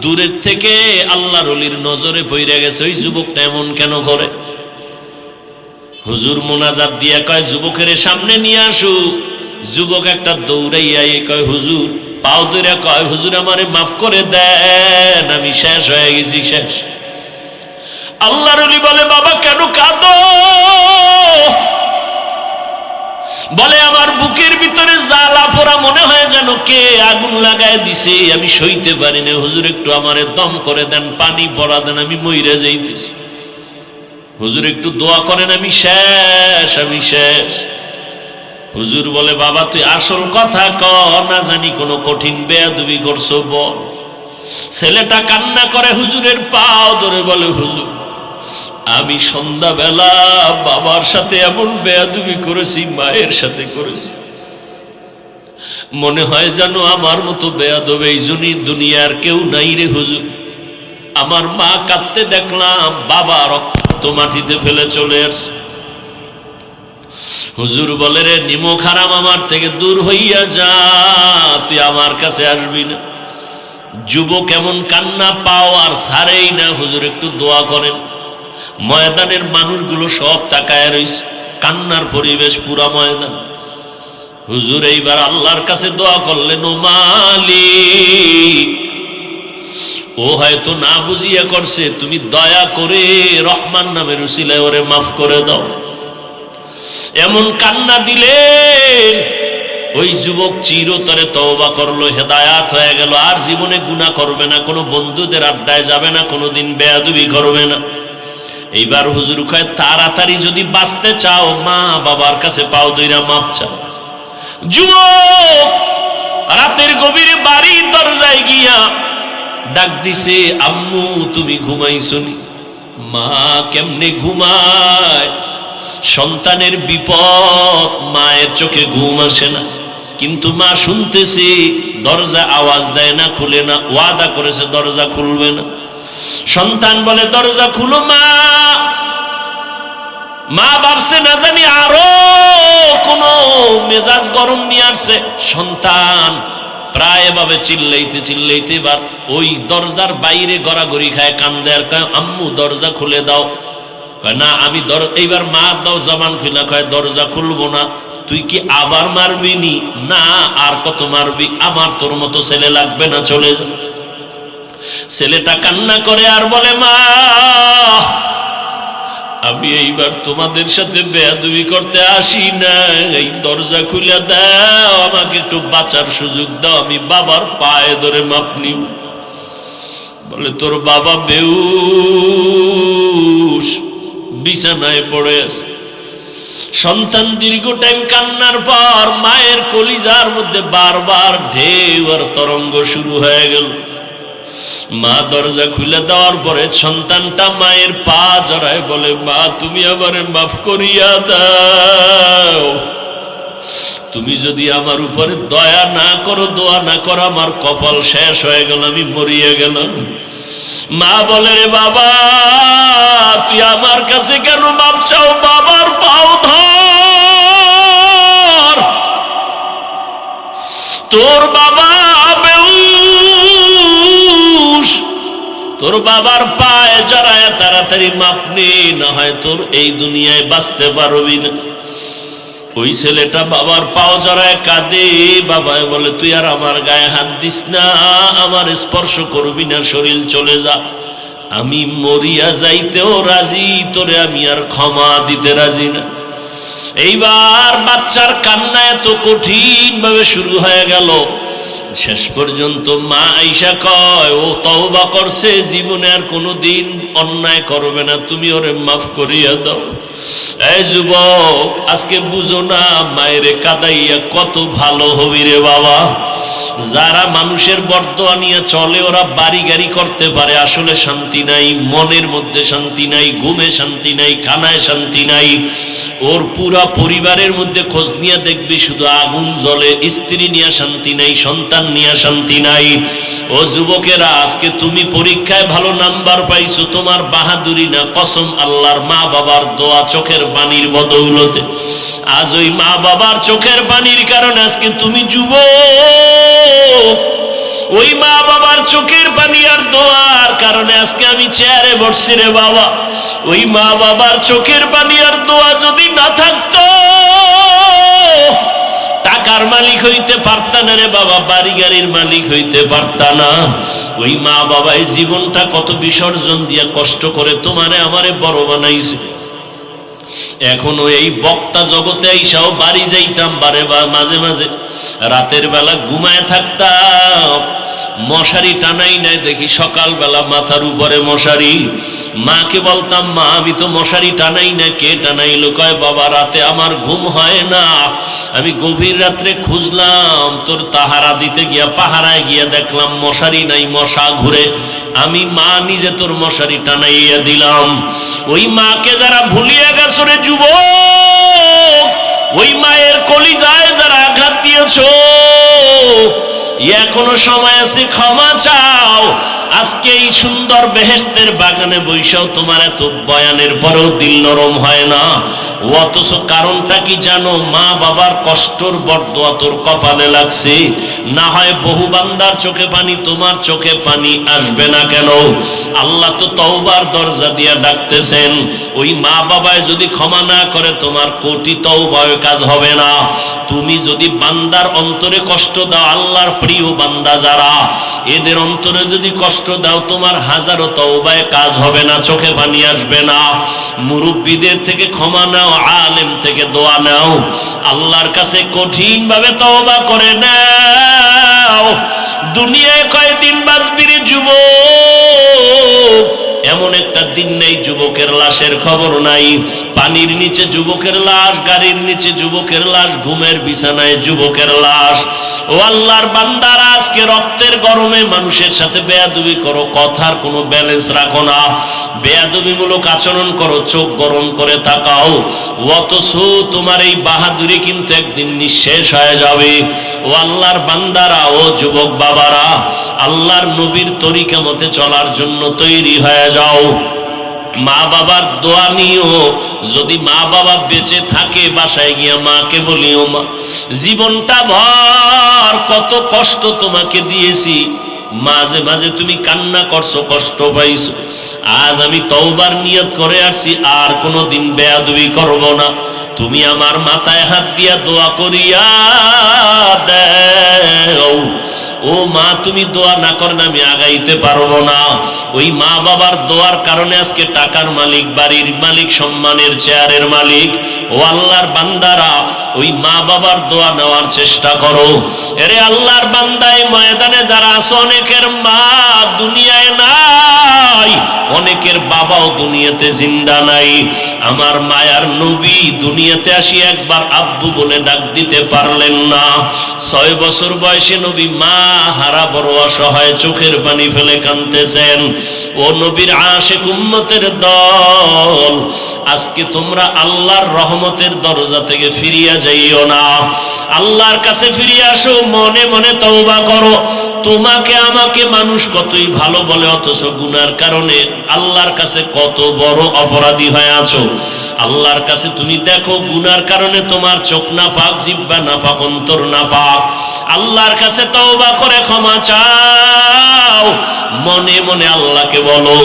দূরের থেকে আল্লাহর ওলির নজরে পইরা গেছে, ওই যুবকটা এমন কেন করে? হুজুর মোনাজাত দিয়া কয়, যুবকের সামনে নিয়ে আসু। যুবক একটা দৌড়াইয়া কয়, হুজুর পাও ধরে কয়, হুজুর আমারে মাফ করে দেন, আমি শেষ হয়ে গেছি, শেষ। আল্লাহর ওলি বলে, বাবা কেন কাঁদো? বলে, আমার বুকের ভিতরে জ্বালা পোড়া মনে হয় যেন কে আগুন লাগায় দিছে, আমি সইতে পারি না। হুজুর একটু আমারে দম করে দেন, পানি পড়া দেন, আমি মইরা যাইতেছি। হুজুর একটু দোয়া করেন, আমি শেষ, আমি শেষ। হুজুর বলে, বাবা তুই আসল কথা ক, না জানি কোনো কঠিন বেয়াদবি করছো বল। ছেলেটা কান্না করে হুজুরের পাও ধরে বলে, হুজুর আমি সন্ধ্যাবেলা বাবার সাথে এমন বেয়াদবি করেছি, মায়ের সাথে করেছি, মনে হয় যেন আমার মতো বেয়াদব এই দুনিয়ার কেউ নাই রে হুজুর। আমার মা কাঁদতে দেখলাম, বাবা রক্ত মাটিতে ফেলে চলে আসছে। হুজুর বলে, রে নিমক হারাম, আমার থেকে দূর হইয়া যা, তুই আমার কাছে আসবি না। যুবক এমন কান্না পাও আর ছাড়েই না। হুজুর একটু দোয়া করেন। ময়দানের মানুষগুলো সব তাকায় রইছে, কান্নার পরিবেশ পুরা ময়দান। হুজুর এইবার আল্লাহর কাছে দোয়া করলেন, ও মালিক, ও হয়তো না বুঝিয়া করছে, তুমি দয়া করে রহমান নামের উসিলায় ওরে মাফ করে দাও। এমন কান্না দিলেন, ওই যুবক চিরতরে তওবা করলো, হেদায়াত হয়ে গেল, আর জীবনে গুনাহ করবে না, কোনো বন্ধুদের আড্ডায় যাবে না, কোনোদিন বেয়াদবি করবে না। এইবার হুজুর কয়, তাড়াতাড়ি যদি বাঁচতে চাও মা বাবার কাছে পাও ধইরা মাপ চাও। যুবক রাতের গভীরে বাড়ির দরজায় গিয়া ডাক দিছে, আম্মু তুমি ঘুমাইছনি? মা কেমনে ঘুমায়, সন্তানের বিপদ, মায়ের চোখে ঘুম আসে না, কিন্তু মা শুনতেছে, দরজা আওয়াজ দেয় না, খুলে না, ওয়াদা করেছে দরজা খুলবে না। সন্তান বলে, দরজা খুলো মা। মা ভাবছে না জানি আরো কোন মেজাজ গরম নিয়ে আসছে। সন্তান প্রায় এভাবে চিল্লাইতে চিল্লাইতে এবার ওই দরজার বাইরে গড়াগড়ি খায়, কান্দে আর কয়, আম্মু দরজা খুলে দাও। কয় না আমি এইবার মা দাও জবান খুলে কয়, দরজা খুলবো না। তুই কি আবার মারবি নি? না, আর কত মারবি, আমার তোর মতো ছেলে লাগবে না, চলে যা। ছেলেটা কান্না করে আর বলে, মা আমি এইবার তোমাদের সাথে বেয়াদবি করতে আসি না, এই দরজা খুলে দাও, আমাকে একটু বাঁচার সুযোগ দাও, আমি বাবার পায়ে ধরে মাপ নিব। বলে, তোর বাবা বেহুশ, বিছানায় পড়ে আছে। সন্তান দীর্ঘ টাইম কান্নার পর মায়ের কলিজার মধ্যে বারবার ঢেউ আর তরঙ্গ শুরু হয়ে গেল। মা দরজা খুলে দেওয়ার পরে সন্তানটা মায়ের পা জড়ায় বলে, মা তুমি আমারে মাফ করিয়া দাও, তুমি যদি আমার উপরে দয়া না করো, দোয়া না করো, আমার কপাল শেষ হয়ে গেল, আমি মরিয়া গেলাম। মা বলে, রে বাবা তুই আমার কাছে কেন মাপ চাও? বাবার পাও ধর, তোর বাবা বেহুশ, তোর বাবার পায়ে জড়ায় তাড়াতাড়ি মাপ নে, না হয় তোর এই দুনিয়ায় বাঁচতে পারবি না। ওই ছেলেটা বাবার পাও জড়ায় কাঁদে। বাবায় বলে, তুই আর আমার গায়ে হাত দিস না, আমার স্পর্শ করবি না, শরীর চলে যা, আমি মরিয়া যাইতেও রাজি, তোরে আমি আর ক্ষমা দিতে রাজি না। এইবার বাচ্চার কান্না এত কঠিন ভাবে শুরু হয়ে গেল, শেষ পর্যন্ত মা আইসা কয়, ও তওবা করছে, জীবনে আর কোনোদিন অন্যায় করবে না, তুমি ওরে মাফ করিয়া দাও। এই যুবক আজকে বুঝো না, মায়েরে কাঁদাইয়া কত ভালো হবি রে বাবা। যারা মানুষের বরদোয়া নিয়ে চলে, ওরা বাড়ি গাড়ি করতে পারে, আসলে শান্তি নাই, মনের মধ্যে শান্তি নাই, ঘুমে শান্তি নাই, খানায় শান্তি নাই। ওর পুরা পরিবারের মধ্যে খোঁজ নিয়ে দেখবি শুধু আগুন জ্বলে, স্ত্রী নিয়ে শান্তি নাই, সন্তান নিয়ে শান্তি নাই। ও যুবকেরা, আজকে তুমি পরীক্ষায় ভালো নাম্বার পাইছো, তোমার বাহাদুরি না, কসম আল্লাহর, মা বাবার দোয়া, চোখের পানির বদৌলতে। আজ ওই মা বাবার চোখের পানির কারণে আজকে তুমি যুবক, ওই মা বাবার চোখের পানি আর দোয়ার কারণে আজকে আমি চেয়ারে বসছি রে বাবা। ওই মা বাবার চোখের পানি আর দোয়া যদি না থাকতো, টাকার মালিক হইতে পারতা না রে বাবা, বাড়ি গাড়ির মালিক হইতে পারতা না। ওই মা বাবা এই জীবনটা কত বিসর্জন দিয়া কষ্ট করে তোমারে আমারে বড় বানাইছে। এখনো এই বক্তা জগতে আইসাও বাড়ি যাইতাম বারে বা মাঝে মাঝে, রাতের বেলা ঘুমায় থাকতাম, মশারি টানাই নাই, দেখি সকালবেলা মাথার উপরে মশারি। মাকে বলতাম, মা আমি তো মশারি টানাই না, কে টানাইলো? কয়, বাবা রাতে আমার ঘুম হয় না, আমি গভীর রাত্রে খুঁজলাম, তোর তাহারা দিতে গিয়া পাহারায় গিয়া দেখলাম মশারি নাই, মশা ঘুরে, আমি মা নিজে তোর মশারি টানাইয়া দিলাম। ওই মাকে যারা ভুলিয়া গেছো রে যুবক, ওই মায়ের কলিজায় যারা আঘাত দিয়েছো, এখনো সময় আছে, ক্ষমা চাও। আজকে এই সুন্দর বেহেশতের বাগানে বৈশাও তোমার এত বয়ানের পরেও দিল নরম হয় না। অথচ কারণটা কি জানো? মা বাবার কষ্টর বরদোয়া তোর কপালে লাগছে। না হয় বহু বান্দার চোখে পানি, তোমার চোখে পানি আসবে না কেন? আল্লাহ তো তওবার দরজা দিয়া ডাকতেছেন। ওই মা বাবায় যদি ক্ষমা না করে, তোমার কোটি তওবায় কাজ হবে না। তুমি যদি বান্দার অন্তরে কষ্ট দাও, আল্লাহর প্রিয় বান্দা যারা, এদের অন্তরে যদি কষ্ট দাও, তোমার হাজারো তওবায় কাজ হবে না, চোখে পানি আসবে না। মুরব্বীদের থেকে ক্ষমা নাও, আলেম থেকে দোয়া নাও, আল্লাহর কাছে কঠিন ভাবে তওবা করে নাও। দুনিয়ায় কয়দিন বাঁচবি রে যুবক? এমন একটা দিন নেই যুবকের লাশের খবর নাই। পানির নিচে যুবকের লাশ, গাড়ির নিচে যুবকের লাশ, ঘুমের বিছানায় যুবকের লাশ। ও আল্লাহর বান্দারা, আজকে রক্তের গরমে মানুষের সাথে বেয়াদবি করো, কথার কোনো ব্যালেন্স রাখো না, বেয়াদবিমূলক আচরণ করো, চোখ গরম করে তাকাও। অথচ তোমার এই বাহাদুরি কিন্তু একদিন নিঃশেষ হয়ে যাবে। ও আল্লাহর বান্দারা, ও যুবক বাবারা, আল্লাহর নবীর তরিকা মতে চলার জন্য তৈরি হয়ে যাও। মা বাবার দোয়া নিও। যদি মা বাবা বেঁচে থাকে, বাসায় গিয়া মাকে বলিও, মা জীবনটা ভর কত কষ্ট তোমাকে দিয়েছি, মাঝে মাঝে তুমি কান্না করছো, কষ্ট পাইছো। আজ আমি তওবার নিয়ত করে আসছি, আর কোনোদিন বেয়াদবি করব না। তুমি আমার মাথায় হাত দিয়া দোয়া করিয়া দাও। ও মা, তুমি দোয়া না করেন আমি আগাইতে পারবো না। ওই মা বাবার দোয়ার কারণে আজকে টাকার মালিক, বাড়ির মালিক, সম্মানের চেয়ারের মালিক। ও আল্লাহর বান্দারা, ওই মা বাবার দোয়া নেওয়ার চেষ্টা করো। এরে আল্লাহর বান্দায় ময়দানে যারা আছো, অনেকের মা দুনিয়ায় নাই, অনেকের বাবাও দুনিয়াতে জিন্দা নাই। আমার মায়ার নবী দুনিয়াতে আসি একবার আব্বু বলে ডাক দিতে পারলেন না। 6 বছর বয়সে নবী মা হারা বড় অসহায়, চোখের পানি ফেলে কাঁদতেছেন। ও নবীর আশিক উম্মতের দল, আজকে তোমরা আল্লাহর রহমতের দরজা থেকে ফিরিয়া যাইও না, আল্লাহর কাছে ফিরে আসো, মনে মনে তওবা করো। তোমাকে আমাকে মানুষ কতই ভালো বলে, অথচ গুনার কারণে আল্লাহর কাছে কত বড় অপরাধী হয়ে আছো। আল্লাহর কাছে তুমি দেখো, গুনার কারণে তোমার চোখ না পাক, জিহ্বা না পাক, অন্তর না পাক। আল্লাহর কাছে তওবা করে ক্ষমা চাও। মনে মনে আল্লাহকে বলো,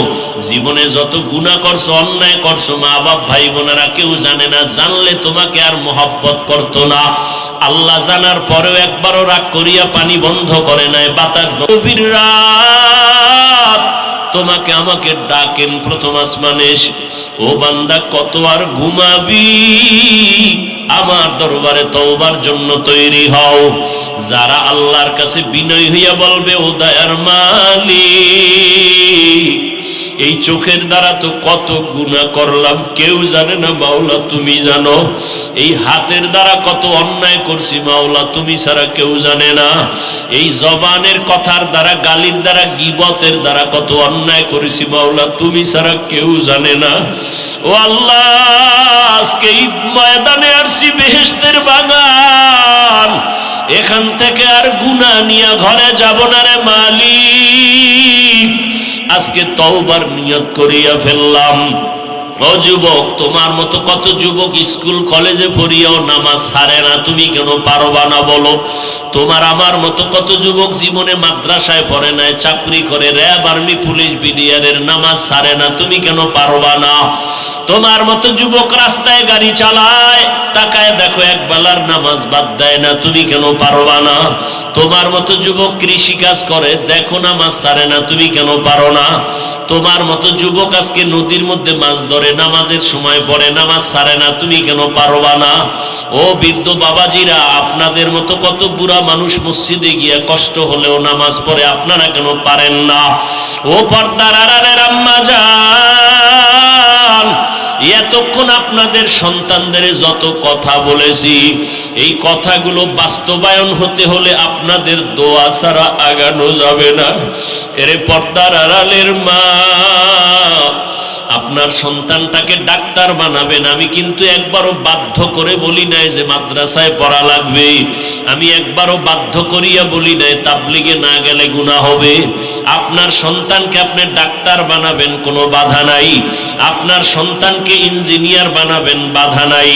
জীবনে যত গুনাহ করছো, অন্যায় করছো, মা বাপ ভাই বোনেরা কেউ জানে না, জানলে তোমাকে আর মহব্বত করতো না। আল্লাহ জানার পরেও একবারও রাগ করিয়া পানি বন্ধ করে নাই। বাতাস গভীর রাত তোমাকে আমাকে ডাকেন প্রথম আসমানে এসে, ও বান্দা কত আর ঘুমাবি, আমার দরবারে তওবার জন্য তৈরি হও। যারা আল্লাহর কাছে বিনয় হইয়া বলবে, ও দয়ার মালিক, এই চোখের দ্বারা তো কত গুনাহ করলাম, কেউ জানে না, মাওলা তুমি জানো। এই হাতের দ্বারা কত অন্যায় করছি, মাওলা তুমি ছাড়া কেউ জানে না। এই জবানের কথার দ্বারা, গালির দ্বারা, গীবতের দ্বারা কত অন্যায় করেছি, মাওলা তুমি ছাড়া কেউ জানে না। ও আল্লাহ, আজকে ঈদ ময়দানে আসছি, বেহেশতের বাগান, এখান থেকে আর গুনাহ নিয়ে ঘরে যাব না রে মালিক। আজকে তওবার নিয়ত করিয়া ফেললাম। ও যুবক, তোমার মতো কত যুবক স্কুল কলেজে পড়িয়াও নামাজ ছাড়ে না, তুমি কেন পারবা না বলো? তোমার আমার মতো কত যুবক জীবনে মাদ্রাসায় পড়ে নাই, চাকরি করে, র্যাব, আর্মি, পুলিশ, বিডিআরের নামাজ ছাড়ে না, তুমি কেন পারবা না? তোমার মতো যুবক রাস্তায় গাড়ি চালায়, টাকায় দেখো এক বেলার নামাজ বাদ দেয় না, তুমি কেন পারবা না? তোমার মতো যুবক কৃষি কাজ করে, দেখো নামাজ ছাড়ে না, তুমি কেন পারো না? তোমার মতো যুবক আজকে নদীর মধ্যে মাছ ধরে, নামাজের সময় পড়ে, নামাজ ছাড়ে না, তুমি কেন পারবা না? ও বৃদ্ধ বাবাজিরা, আপনাদের মতো কত বুড়া মানুষ মসজিদে গিয়ে কষ্ট হলেও নামাজ পড়ে, আপনারা কেন পারেন না? ও পর্দার আড়ালের আম্মা জান, এতক্ষণ আপনাদের সন্তানদের যত কথা বলেছি, এই কথাগুলো বাস্তবায়ন হতে হলে আপনাদের দোয়া ছাড়া আগানো যাবে না। এরে পর্দার আড়ালের মা, আপনার সন্তানটাকে ডাক্তার বানাবেন, আমি কিন্তু একবারও বাধ্য করে বলি নাই যে মাদ্রাসায় পড়া লাগবে, আমি একবারও বাধ্য করিয়া বলি নাই তাবলিগে না গেলে গুনাহ হবে। আপনার সন্তানকে আপনি ডাক্তার বানাবেন, কোনো বাধা নাই। আপনার সন্তানকে ইঞ্জিনিয়ার বানাবেন, বাধা নাই।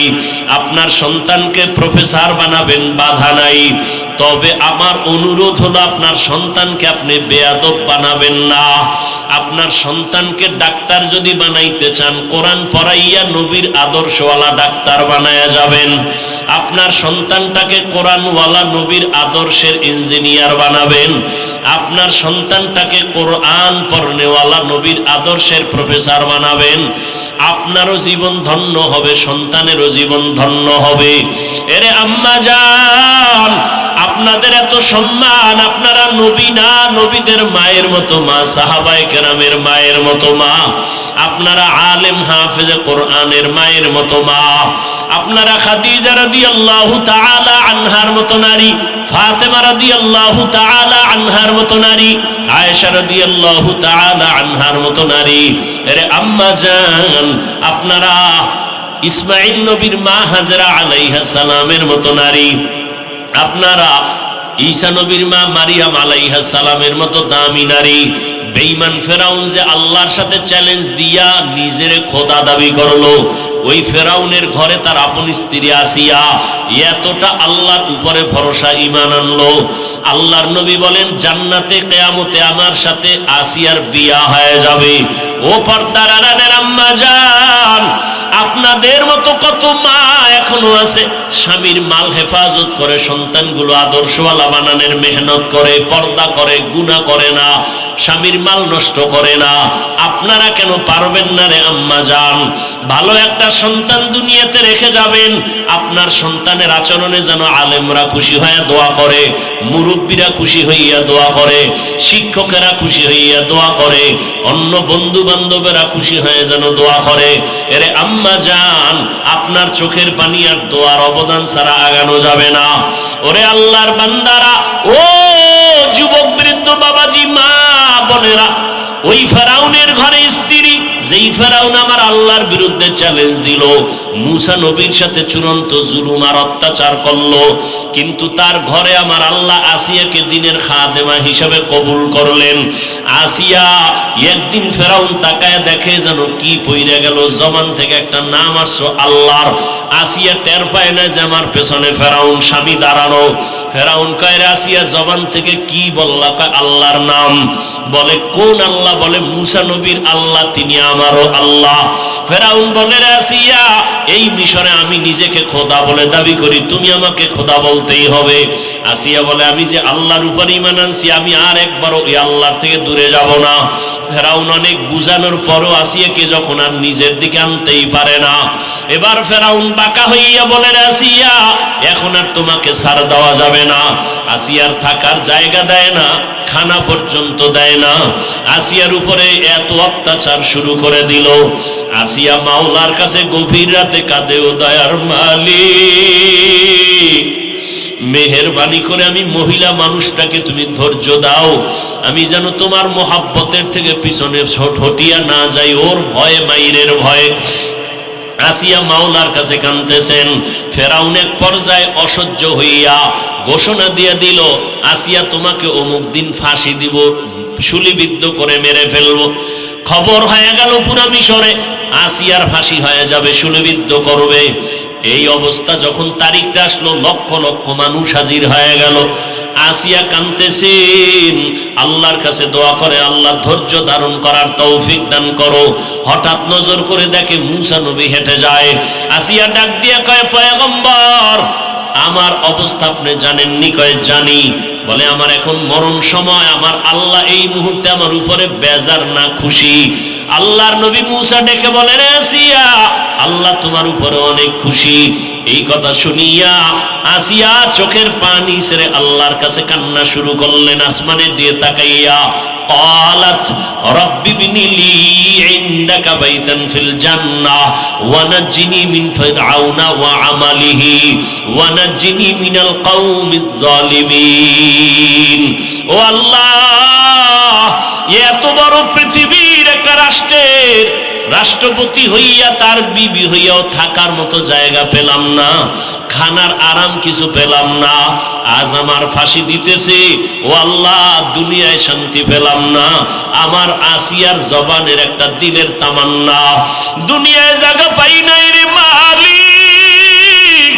আপনার সন্তানকে প্রফেসর বানাবেন, বাধা নাই। তবে আমার অনুরোধ হলো আপনার সন্তানকে আপনি বেয়াদব বানাবেন না। আপনার সন্তানকে ডাক্তার যদি বানাইতে চান, কোরআন পড়াইয়া নবীর আদর্শওয়ালা ডাক্তার বানায়া যাবেন। আপনার সন্তানটাকে কোরআনওয়ালা নবীর আদর্শের ইঞ্জিনিয়ার বানাবেন। আপনার সন্তানটাকে কোরআন পড়নেওয়ালা নবীর আদর্শের প্রফেসর বানাবেন। আপনারও জীবন ধন্য হবে, সন্তানেরও জীবন ধন্য হবে। এরে আম্মা জান, আপনাদের এত সম্মান, আপনারা নবী না, নবীদের মায়ের মতো মা, সাহাবায়ে কেরামের মায়ের মতো মা। আপনারা আলেম হাফেজে কোরআনের মায়ের মতো মা। আপনারা খাদিজা রাদিয়াল্লাহু তাআলা আনহার মতো নারী, ফাতেমা রাদিয়াল্লাহু তাআলা আনহার মতো নারী, আয়েশা রাদিয়াল্লাহু তাআলা আনহার মতো নারী। আরে আম্মা জান, আপনারা ইসমাঈল নবীর মা হাজরা আলাইহিস সালামের মতো নারী। আপনারা ঈসা নবীর মা মারিয়াম আলাইহিস সালামের মতো দামি নারী। বেঈমান ফেরাউন যে আল্লাহর সাথে চ্যালেঞ্জ দিয়া নিজের খোদা দাবি করলো, ওই ফেরাউনের ঘরে তার আপন স্ত্রী আসিয়া এতটা আল্লাহর উপরে ভরসা ঈমান আনলো। আল্লাহর নবী বলেন জান্নাতে কিয়ামতে আমার সাথে আসিয়ার বিয়া হয়ে যাবে। ও পর্দার আড়ালের আম্মা জান, আপনাদের মতো কত মা এখনো আছে স্বামীর মাল হেফাজত করে, সন্তানগুলো আদর্শওয়ালা বানানোর মেহনত করে, পর্দা করে, গুনাহ করে না, স্বামীর মাল নষ্ট করে না। আপনারা কেন পারবেন না রে আম্মা জান? ভালো একটা সন্তান দুনিয়াতে রেখে যাবেন, আপনার সন্তানের আচরণে যেন আলেমরা খুশি হয়ে দোয়া করে, মুরব্বীরা খুশি হইয়া দোয়া করে, শিক্ষকেরা খুশি হইয়া দোয়া করে, অন্য বন্ধু বান্ধবেরা খুশি হয়ে যেন দোয়া করে। এরে আম্মা জান, আপনার চোখের পানি আর দোয়ার অবদান ছাড়া আগানো যাবে না। ওরে আল্লাহর বান্দারা, ও যুবক বৃদ্ধ বাবাজি, মা বোনেরা, ওই ফেরাউনের ঘরে স্ত্রী, যেই ফেরাউন আমার আল্লাহর বিরুদ্ধে চ্যালেঞ্জ দিল, মুসা নবীর সাথে চূড়ান্ত জুলুম আর অত্যাচার করলো, কিন্তু তার ঘরে আমার আল্লাহ আসিয়াকে দিনের খাদেমা হিসাবে কবুল করলেন। আসিয়া একদিন ফেরাউন তাকায় দেখে যেন কি পইরা গেল, জবান থেকে একটা নাম আসছো আল্লাহর। আসিয়া টের পায় না যে আমার পেছনে ফেরাউন স্বামী দাঁড়ানো। ফেরাউন কয়, আসিয়া জবান থেকে কি বললা? আল্লাহর নাম। বলে কোন আল্লাহ? বলে মুসা নবীর আল্লাহ, তিনি আমারও আল্লাহ। ফেরাউন বলে, আসিয়া এই মিশরে আমি নিজেকে খোদা বলে দাবি করি, তুমি আমাকে খোদা বলতেই হবে। আসিয়া বলে, আমি যে আল্লাহর উপর ঈমান আনছি, আমি আর একবারও এই আল্লাহর থেকে দূরে যাব না। ফেরাউন অনেক বুঝানোর পরও আসিয়াকে যখন আর নিজের দিকে আনতেই পারে না, এবার ফেরাউন বাঁকা হইয়া বলে, আসিয়া এখন আর তোমাকে ছাড় দেওয়া যাবে না। আসিয়ার থাকার জায়গা দেয় না, খানা পর্যন্ত দেয় না। আসিয়ার উপরে এত অত্যাচার শুরু করে দিল। আসিয়া মাওলার কাছে গভীর রাতে কাঁদে, ও দয়ার মালিক, মেহেরবানি করে আমি মহিলা মানুষটাকে তুমি ধৈর্য দাও, আমি যেন তোমার মোহাব্বতের থেকে পিছনে হটিয়া না যাই, ওর ভয়ে, মাইরের ভয়ে। আসিয়া মাওলার কাছে কাঁদতেছেন। ফেরাউন এক পর্যায়ে অসহ্য হইয়া ঘোষণা দিয়ে দিল, আসিয়া তোমাকে অমুক দিন ফাঁসি দিব, শুলিবিদ্ধ করে মেরে ফেলবো। খবর হয়ে গেল পুরা মিশরে, আসিয়ার ফাঁসি হয়ে যাবে, শুলিবিদ্ধ করবে। এই অবস্থা যখন তারিখটা আসলো, লক্ষ লক্ষ মানুষ হাজির হয়ে গেল। আসিয়া কাঁদতেছেন, আল্লাহর কাছে দোয়া করে, আল্লাহ ধৈর্য ধারণ করার তৌফিক দান করো। হঠাৎ নজর করে দেখে মুসা নবী হেঁটে যায়। আসিয়া ডাক দিয়ে কয়, পয়গম্বর, আমার অবস্থা আপনি জানেননি? কয় জানি। বলে, আমার এখন মরণ সময়, আমার আল্লাহ এই মুহূর্তে আমার উপরে বেজার না খুশি? আল্লাহর নবী মুসা ডেকে বলে, রে আসিয়া, আল্লাহ তোমার উপরে অনেক খুশি। এই কথা শুনিয়া আসিয়া চোখের পানি ছেড়ে আল্লাহর কাছে কান্না শুরু করলেন, আসমানের দিয়ে তাকাইয়া। قالت رب ابن لي عندك بيتا في الجنة ونجني من فرعون وعمله ونجني من القوم الظالمين। ও আল্লাহ, এত বড় পৃথিবীর একটা রাষ্ট্রপতি হইয়া তার বিবি হইয়াও থাকার মতো জায়গা পেলাম না, খানার আরাম কিছু পেলাম না। আজ আমার ফাঁসি দিতেছে, ও আল্লাহ দুনিয়ায় শান্তি পেলাম না। আমার আসিয়ার জবানের একটা দিলের তামান্না, দুনিয়ায় জায়গা পাই নাই রে মালিক,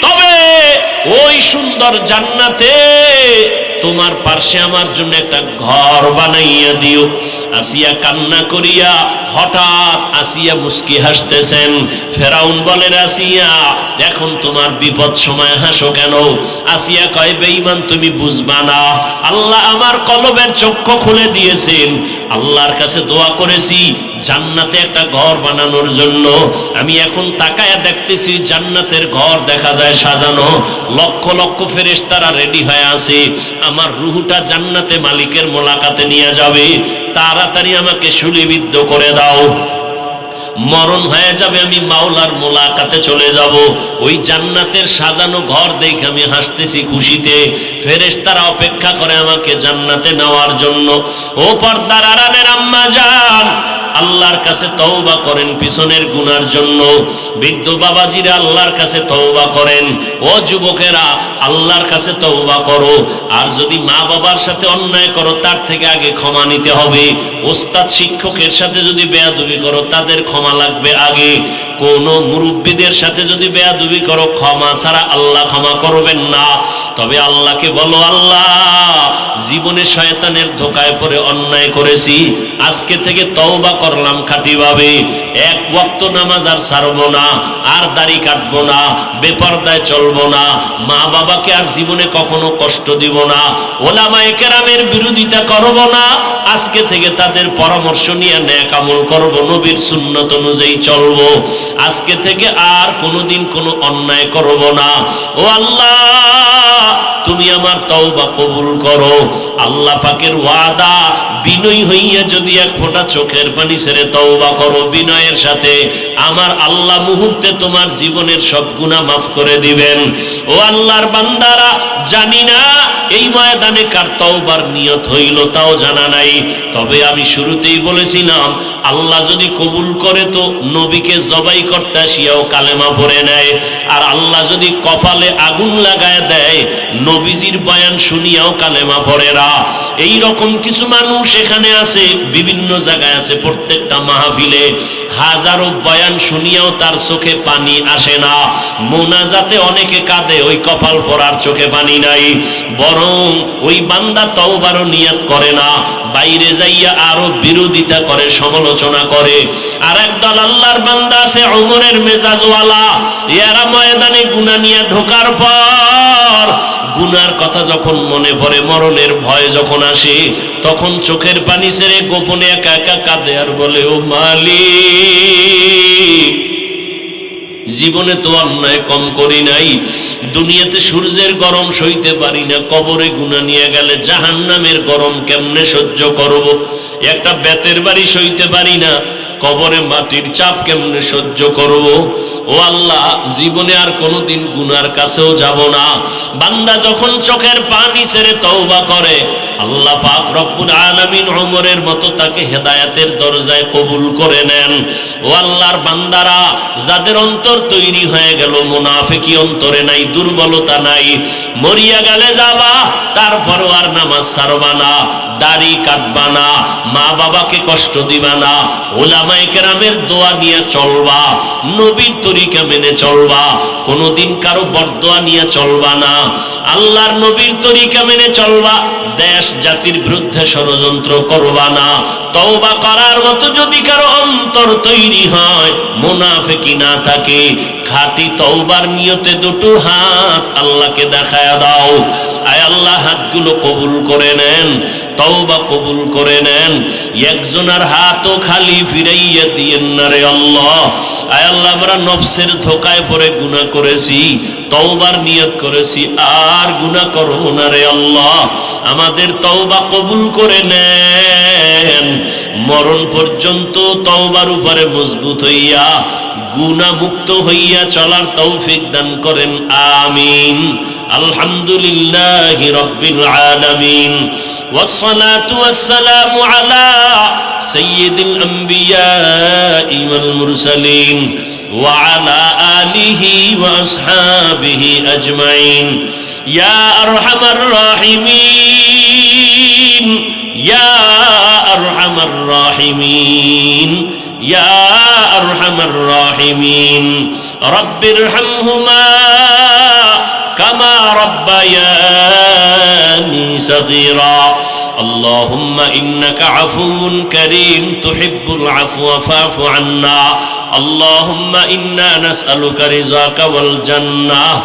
তবে ওই সুন্দর জান্নাতে তোমার পার্শ্বে আমার জন্য একটা ঘর বানাইয়া দিও। আসিয়া কান্না করিয়া হঠাৎ আসিয়া মুস্কি হাসতেছেন। ফেরাউন বলেন, আসিয়া এখন তোমার বিপদ সময় হাসো কেন? আসিয়া কয়, বেঈমান তুমি বুঝবা না, আল্লাহ আমার কলবের চক্ষু খুলে দিয়েছেন। আল্লাহর কাছে দোয়া করেছি জান্নাতে একটা ঘর বানানোর জন্য। আমি এখন তাকায়া দেখতেছি জান্নাতের ঘর দেখা যায় সাজানো, লক্ষ লক্ষ ফেরেশতারা রেডি হয়ে আছে। আমার রুহুটা জান্নাতে মালিকের মোলাকাতে নিয়ে যাবে, তাড়াতাড়ি আমাকে শুলিবিদ্ধ করে দাও। মরণ হয়ে যাবে, আমি মাওলার মোলাকাতে চলে যাব। ওই জান্নাতের সাজানো ঘর দেখে আমি হাসতেছি খুশিতে। ফেরেশতারা অপেক্ষা করে আমাকে জান্নাতে নেওয়ার জন্য। ও পর্দার আড়ালের আম্মা জান, আল্লাহর কাছে তওবা করেন পিছনের গুনার জন্য। বৃদ্ধ বাবাজিরা আল্লাহর কাছে তওবা করেন। ও যুবকেরা আল্লাহর কাছে তওবা করো। আর যদি মা বাবার সাথে অন্যায় করো তার থেকে আগে ক্ষমা নিতে হবে। ওস্তাদ শিক্ষকের সাথে যদি বেয়াদবি করো তাদের ক্ষমা লাগবে আগে। কোন মুরব্বীদের সাথে যদি বেয়াদবি করো ক্ষমা ছাড়া আল্লাহ ক্ষমা করবেন না। তবে আল্লাহকে বলো, আল্লাহ জীবনে শয়তানের ধোকায় পড়ে অন্যায় করেছি, আজকে থেকে তওবা করলাম খাঁটিভাবে। এক ওয়াক্ত নামাজ আর ছাড়বো না, আর দাড়ি কাটবো না, বেপরদায় চলবো না, মা বাবাকে আর জীবনে কখনো কষ্ট দিব না, ওলামায়ে কেরামের বিরোধিতা করব না। আজকে থেকে তাদের পরামর্শ নিয়ে নেক আমল করব, নবীর সুন্নত অনুযায়ী চলবো। আজকে থেকে আর কোনোদিন কোনো অন্যায় করব না। ও আল্লাহ তুমি আমার তওবা কবুল করো। আল্লাহ পাকের ওয়াদা, বিনয়ী হইয়া যদি এক ফোঁটা চোখের পানি ছেড়ে তওবা করো বিনয়ের সাথে, আমার আল্লাহ মুহূর্তে তোমার জীবনের সব গুনাহ মাফ করে দিবেন। ও আল্লাহর বান্দারা, জানি না এই ময়দানে কার তওবার নিয়ত হইল তাও জানা নাই। তবে আমি শুরুতেই বলেছিলাম আল্লাহ যদি কবুল করে তো নবীকে জবাই করতে আসিয়াও কালেমা পড়ে নেয়। আর আল্লাহ যদি কপালে আগুন লাগায় দেয় নবীজির বয়ান শুনিয়াও কালেমা পড়ে না। এই রকম কিছু মানুষ এখানে আছে, বিভিন্ন জায়গায় আছে। প্রত্যেকটা মাহফিলে হাজারো বয়ান শুনিয়াও তার চোখে পানি আসে না। মোনাজাতে অনেকে কাঁদে, ওই কপাল পড়ার চোখে পানি নাই। বরং ওই বান্দা তওবারও নিয়ত করে না, বাইরে যাইয়া আরো বিরোধিতা করে, সমালোচনা করে। আর একদল আল্লাহর বান্দা আছে ওমরের মেজাজওয়ালা, এরা ময়দানে গুনাহ নিয়ে ঢোকার পর গুনার কথা যখন মনে পড়ে, মরণের ভয় যখন আসে, তখন চোখের পানি ছেড়ে গোপনে একা একা কাঁদে আর বলে, ও মালিক জীবনে তো অন্যায় কম করি নাই, দুনিয়াতে সূর্যের গরম সইতে পারি না, কবরে গুনাহ নিয়ে গেলে জাহান্নামের গরম কেমনে সহ্য করব? একটা বেতের বাড়ি সইতে পারি না, কবরে মাটির চাপ কেমনে সহ্য করব? ও আল্লাহ জীবনে আর কোনোদিন গুনার কাছেও যাব না। বান্দা যখন চোখের পানি ছেড়ে তওবা করে, আল্লাহ পাক রব্বুল আলামিন ওমরের মতো তাকে হেদায়েতের দরজায় কবুল করে নেন। ও আল্লাহর বান্দারা, যাদের অন্তর তৈরি হয়ে গেল, মুনাফিকি অন্তরে নাই, দুর্বলতা নাই, মরিয়া গেলে যাবা, তারপরও আর নামাজ ছাড়বা না, দাড়ি কাটবা না, মা বাবাকে কষ্ট দিবা না, ওলামায়ে কেরামের দোয়া নিয়ে চলবা, নবীর তরিকা মেনে চলবা, কোনোদিন কারো বরদোয়া নিয়ে চলবা না, আল্লাহর নবীর তরিকা মেনে চলবা, দেশ জাতির বিরুদ্ধে ষড়যন্ত্র করবা না। তওবা করার মতো যদি কারো অন্তর তৈরি হয়, মুনাফিকি না থাকে, খাঁটি তওবার নিয়তে দুটো হাত আল্লাহকে দেখায়া দাও। আয় আল্লাহ হাতগুলো কবুল করে নেন, তওবা কবুল করে নেন। একজনের হাতও খালি ফিরাইয়া দিয়েন না রে আল্লাহ। আয় আল্লাহ আমরা নফসের ধোকায় পড়ে গুনাহ করেছি, তওবার নিয়ত করেছি, আর গুনাহ করব না রে আল্লাহ। আমাদের তওবা কবুল করে নেন, মরণ পর্যন্ত তওবার উপরে মজবুত হইয়া গুনাহ মুক্ত হইয়া চলার তৌফিক দান করেন, আমিন। আলহামদুলিল্লাহি রাব্বিল আলামিন ওয়াসসালাতু ওয়াসসালামু আলা সাইয়্যিদিল আমবিয়াই ওয়াল মুরসালিন ওয়া আলা আলিহি ওয়া আসহাবিহি আজমাইন ইয়া আরহামার রাহিমিন ইয়া আরহামার রাহিমিন ইয়া আরহামার রাহিমিন রাব্বিরহামহুমা কামা রাব্বায়ানি সাগীরা আল্লাহুম্মা ইন্নাকা আফুউন কারীম তুহিব্বুল আফওয়া ফা'ফু আন্না আল্লাহুম্মা ইন্না নাসআলুকা রিযাকা ওয়াল জান্নাহ